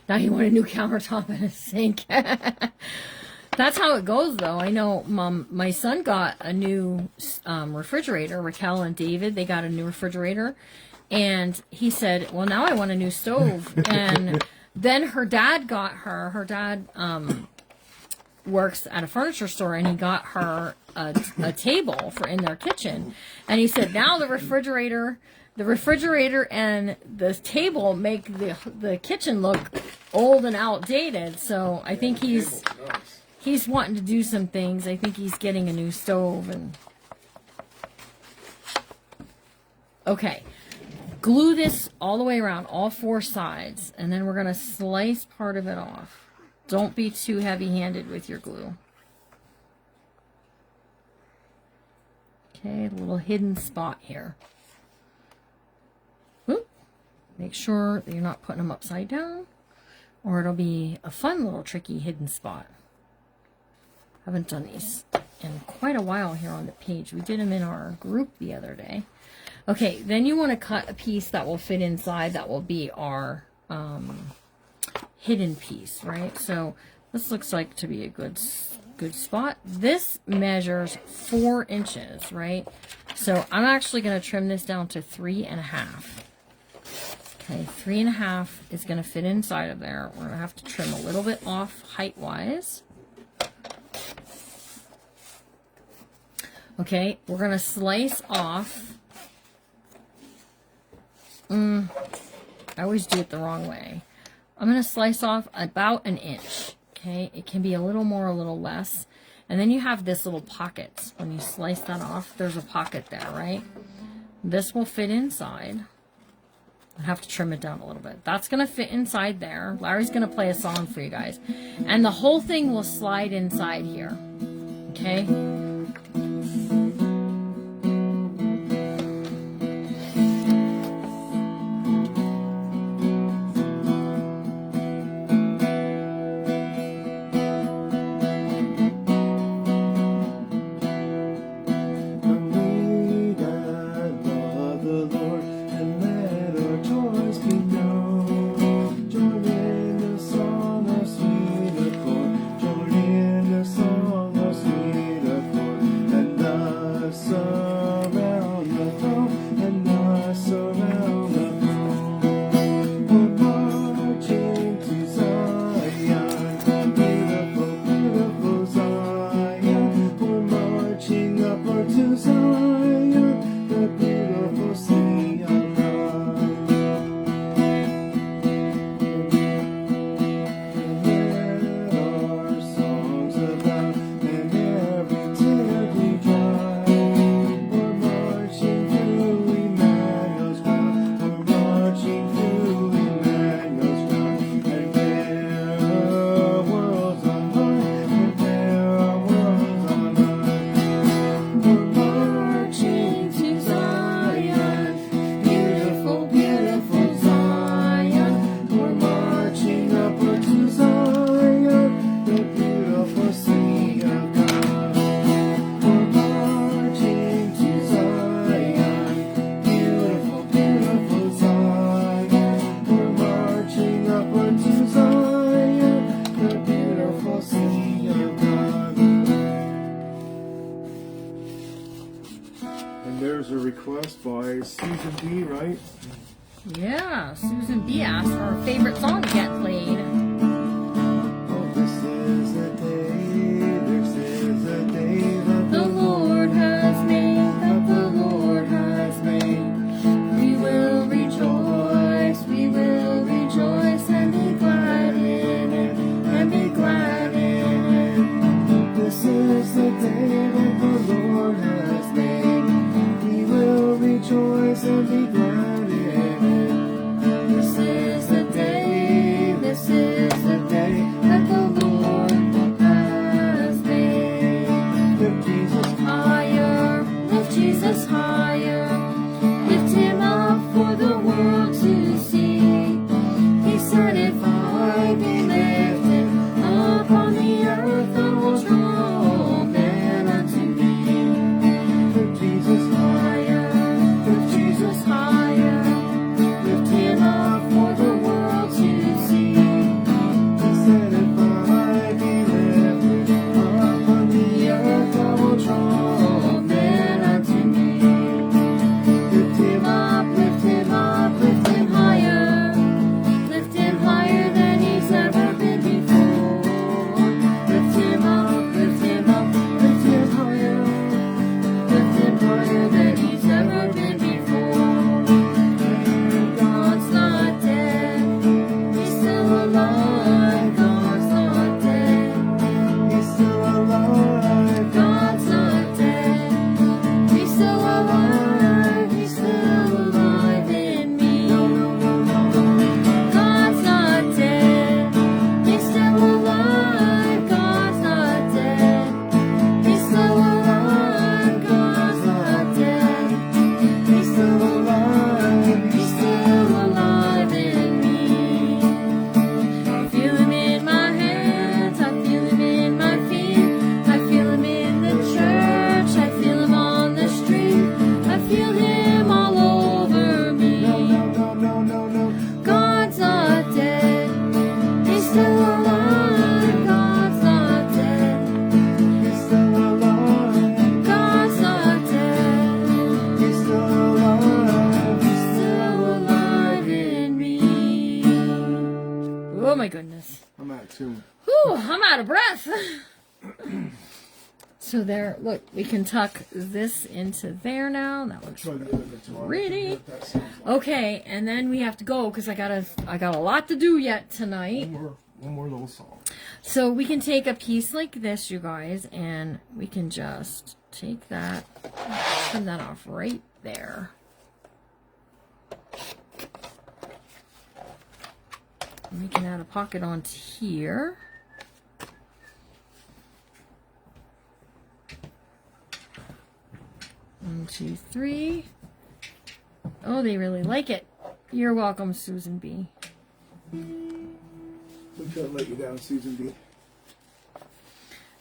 Speaker 1: Now you want a new countertop and a sink. That's how it goes, though. I know my son got a new refrigerator. Raquel and David, they got a new refrigerator. And he said, well, now I want a new stove. And then her dad got her dad works at a furniture store, and he got her a table for in their kitchen. And he said, now the refrigerator and the table make the kitchen look old and outdated. So I think he's wanting to do some things. I think he's getting a new stove. And okay, glue this all the way around, all four sides, and then we're going to slice part of it off. Don't be too heavy-handed with your glue. Okay, a little hidden spot here. Whoop. Make sure that you're not putting them upside down, or it'll be a fun little tricky hidden spot. Haven't done these in quite a while here on the page. We did them in our group the other day. Okay, then you want to cut a piece that will fit inside. That will be our hidden piece, right? So this looks like to be a good spot. This measures 4 inches, right? So I'm actually going to trim this down to 3.5. Okay, 3.5 is going to fit inside of there. We're going to have to trim a little bit off height-wise. Okay, we're going to slice off. I always do it the wrong way. I'm going to slice off about 1 inch. Okay, it can be a little more, a little less. And then you have this little pocket. When you slice that off, there's a pocket there, right? This will fit inside. I have to trim it down a little bit. That's going to fit inside there. Larry's going to play a song for you guys. And the whole thing will slide inside here. Okay?
Speaker 2: There's a request by Susan B, right?
Speaker 1: Yeah, Susan B asked for her favorite song to get played.
Speaker 2: Oh, this is a day that
Speaker 1: The Lord has made, that the Lord has made. We will rejoice and be glad in it, and be glad in it.
Speaker 2: This is the day that the Lord has made. We will rejoice and be glad in it.
Speaker 1: This is the day, this is So there, look, we can tuck this into there now. That looks
Speaker 2: Try the other bit tomorrow.
Speaker 1: pretty.
Speaker 2: What that sounds like.
Speaker 1: Okay, and then we have to go because I got a lot to do yet tonight.
Speaker 2: One more little song.
Speaker 1: So we can take a piece like this, you guys, and we can just take that, trim that off right there. And we can add a pocket onto here. One, two, three. Oh, they really like it. You're welcome, Susan B.
Speaker 2: We can't let you down, Susan B.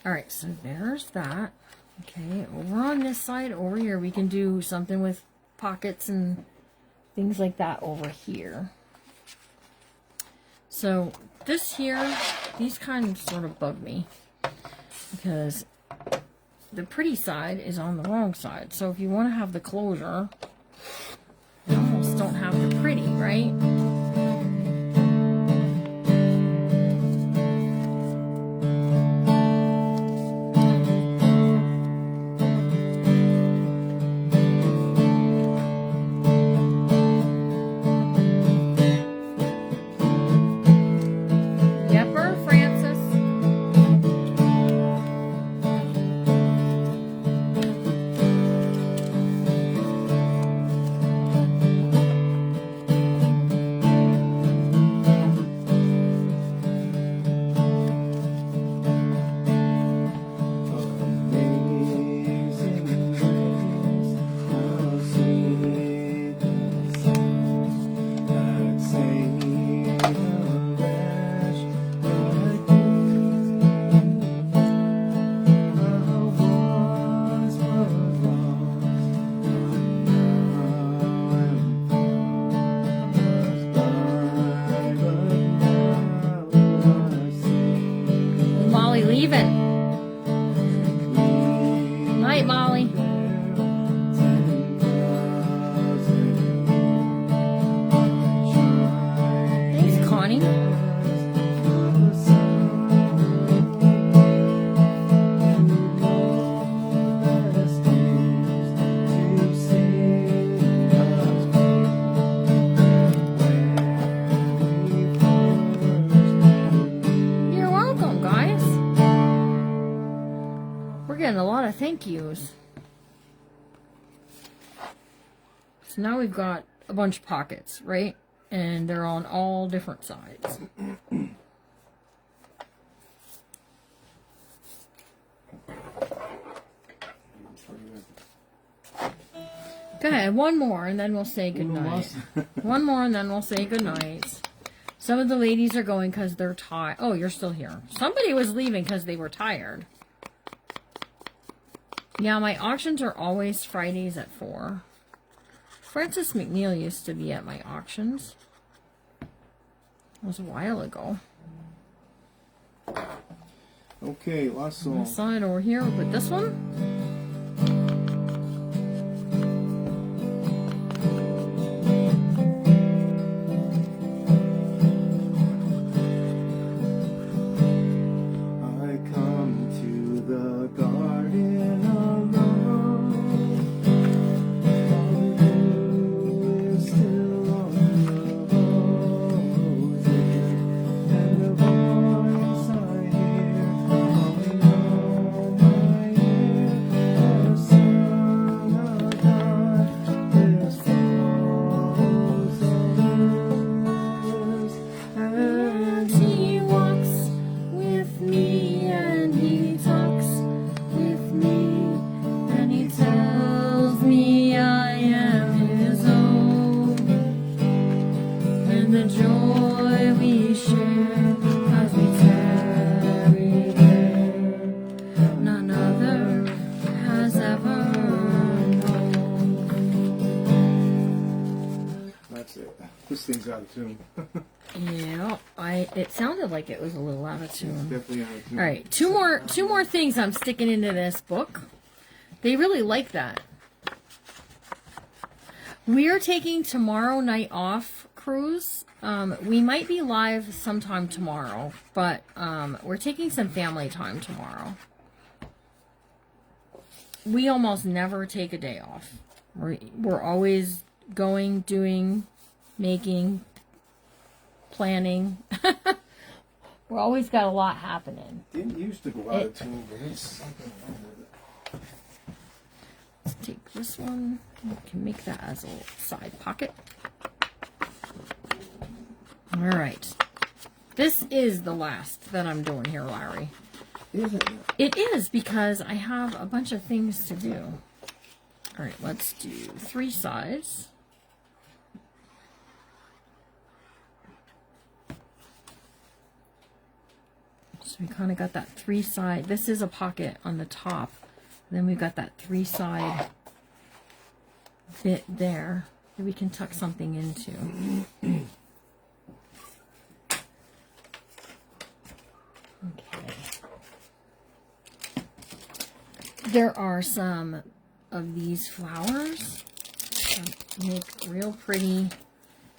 Speaker 1: All right, so there's that. Okay, over on this side, over here, we can do something with pockets and things like that over here. So this here, these kind of sort of bug me because the pretty side is on the wrong side. So if you want to have the closure, you almost don't have the pretty, right? Yepper, Francis. Molly leaving. Night, Molly. Thanks, Connie. You're welcome, guys. We're getting a lot of thank yous. So now we've got a bunch of pockets, right? And they're on all different sides. Go ahead, one more and then we'll say goodnight. One more and then we'll say goodnight. Some of the ladies are going because they're tired. Oh, you're still here. Somebody was leaving because they were tired. Yeah, my auctions are always Fridays at 4. Francis McNeil used to be at my auctions. It was a while ago.
Speaker 2: Okay, last song.
Speaker 1: This side over here, we'll put this one.
Speaker 2: I come to the garden alone. The dew is still on the roses, and the voice I hear calling on my ear. The Son of God, this flows
Speaker 1: And he walks with me and he talks with me and he tells me I am his own. And the joy we share as we tarry there, none other has ever known.
Speaker 2: That's it. This thing's out of tune.
Speaker 1: Yeah, it sounded like it was a little out of tune.
Speaker 2: Definitely out of tune.
Speaker 1: All right, two more things I'm sticking into this book. They really like that. We are taking tomorrow night off cruise. We might be live sometime tomorrow, but we're taking some family time tomorrow. we almost never take a day off. We're always going, doing, making, planning. We're always got a lot happening.
Speaker 2: Didn't used to go out of tune, but it's something wrong with it.
Speaker 1: Let's take this one. We can make that as a little side pocket. All right. This is the last that I'm doing here, Larry.
Speaker 2: Isn't it?
Speaker 1: It is, because I have a bunch of things to do. All right, let's do 3 sides. So we kind of got that 3 side. This is a pocket on the top. Then we've got that 3 side bit there that we can tuck something into. Okay. There are some of these flowers that make real pretty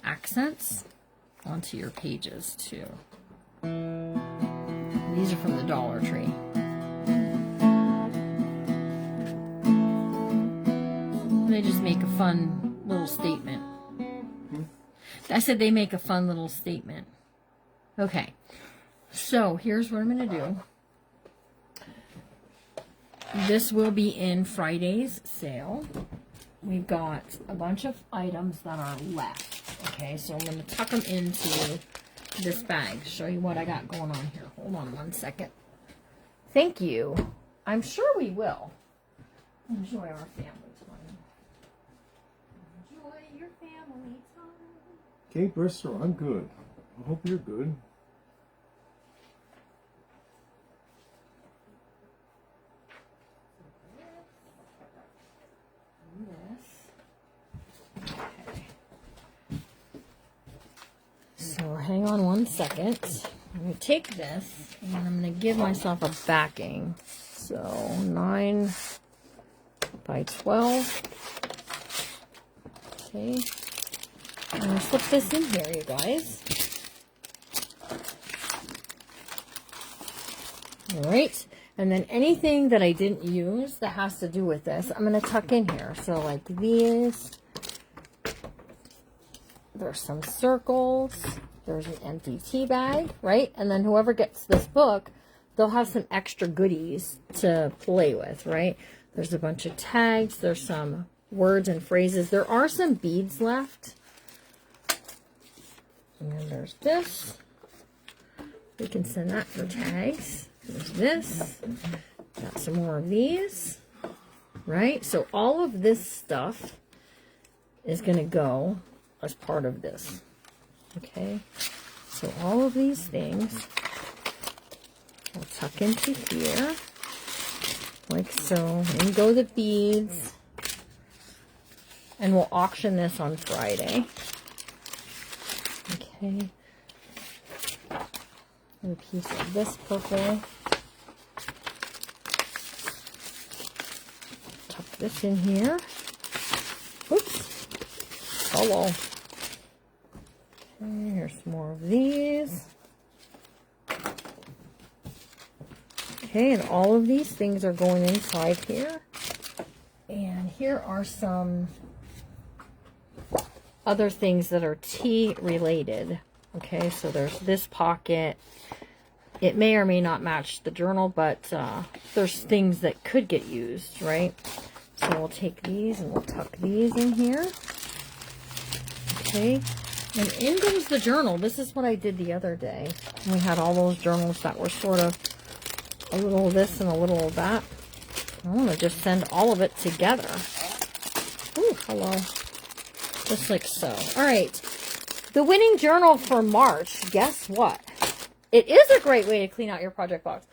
Speaker 1: accents onto your pages too. These are from the Dollar Tree. They just make a fun little statement. I said they make a fun little statement. Okay, so here's what I'm going to do. This will be in Friday's sale. We've got a bunch of items that are left. Okay, so I'm going to tuck them into this bag. Show you what I got going on here. Hold on one second. Thank you. I'm sure we will enjoy our family time. Enjoy your family time.
Speaker 2: Okay, Bristol, I'm good. I hope you're good.
Speaker 1: So hang on one second. I'm going to take this and I'm going to give myself a backing. So 9 by 12. Okay. I'm going to slip this in here, you guys. Alright. And then anything that I didn't use that has to do with this, I'm going to tuck in here. So like these. There's some circles. There's an empty tea bag, right? And then whoever gets this book, they'll have some extra goodies to play with, right? There's a bunch of tags. There's some words and phrases. There are some beads left. And then there's this. We can send that for tags. There's this. Got some more of these, right? So all of this stuff is going to go as part of this. Okay, so all of these things I'll tuck into here like so. And go the beads, and we'll auction this on Friday. Okay, and a piece of this purple. Tuck this in here. Oops. Hello. Okay, here's some more of these. Okay, and all of these things are going inside here. And here are some other things that are tea related. Okay, so there's this pocket. It may or may not match the journal, but there's things that could get used, right? So we'll take these and we'll tuck these in here. Okay, and in goes the journal. This is what I did the other day. We had all those journals that were sort of a little of this and a little of that. I want to just send all of it together. Ooh, hello. Just like so. All right. The winning journal for March, guess what? It is a great way to clean out your project box.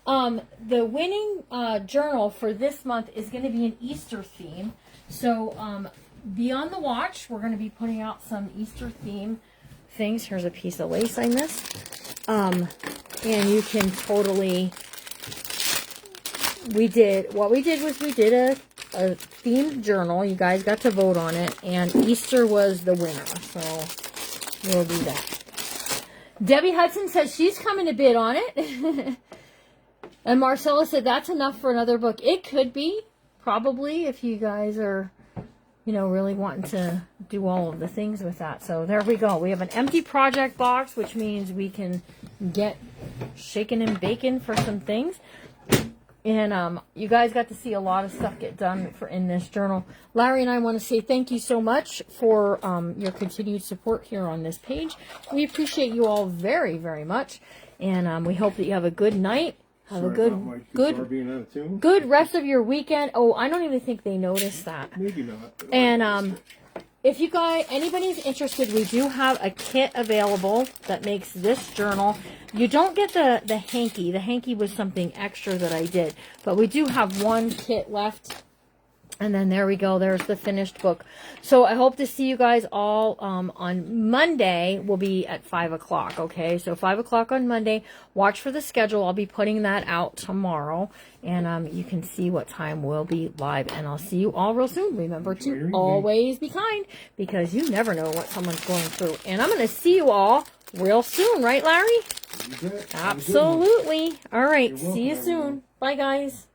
Speaker 1: The winning journal for this month is going to be an Easter theme. So, be on the watch. We're going to be putting out some Easter theme things. Here's a piece of lace I missed. And you can totally, we did a themed journal. You guys got to vote on it. And Easter was the winner. So we'll do that. Debbie Hudson says she's coming to bid on it. And Marcella said that's enough for another book. It could be. probably, if you guys are, you know, really wanting to do all of the things with that. So there we go. We have an empty project box, which means we can get shaken and bacon for some things. And you guys got to see a lot of stuff get done in this journal. Larry and I want to say thank you so much for your continued support here on this page. We appreciate you all very, very much. And we hope that you have a good night. Have a good rest of your weekend. Oh, I don't even think they noticed that.
Speaker 2: Maybe not.
Speaker 1: And if you guys, anybody's interested, we do have a kit available that makes this journal. You don't get the hanky. The hanky was something extra that I did. But we do have one kit left. And then there we go. There's the finished book. So I hope to see you guys all on Monday. We'll be at 5 o'clock, okay? So 5 o'clock on Monday. Watch for the schedule. I'll be putting that out tomorrow. And you can see what time we'll be live. And I'll see you all real soon. Remember to always be kind, because you never know what someone's going through. And I'm going to see you all real soon. Right, Larry?
Speaker 2: You bet.
Speaker 1: Absolutely. All right.
Speaker 2: You're welcome,
Speaker 1: See you soon.
Speaker 2: everyone.
Speaker 1: Bye, guys.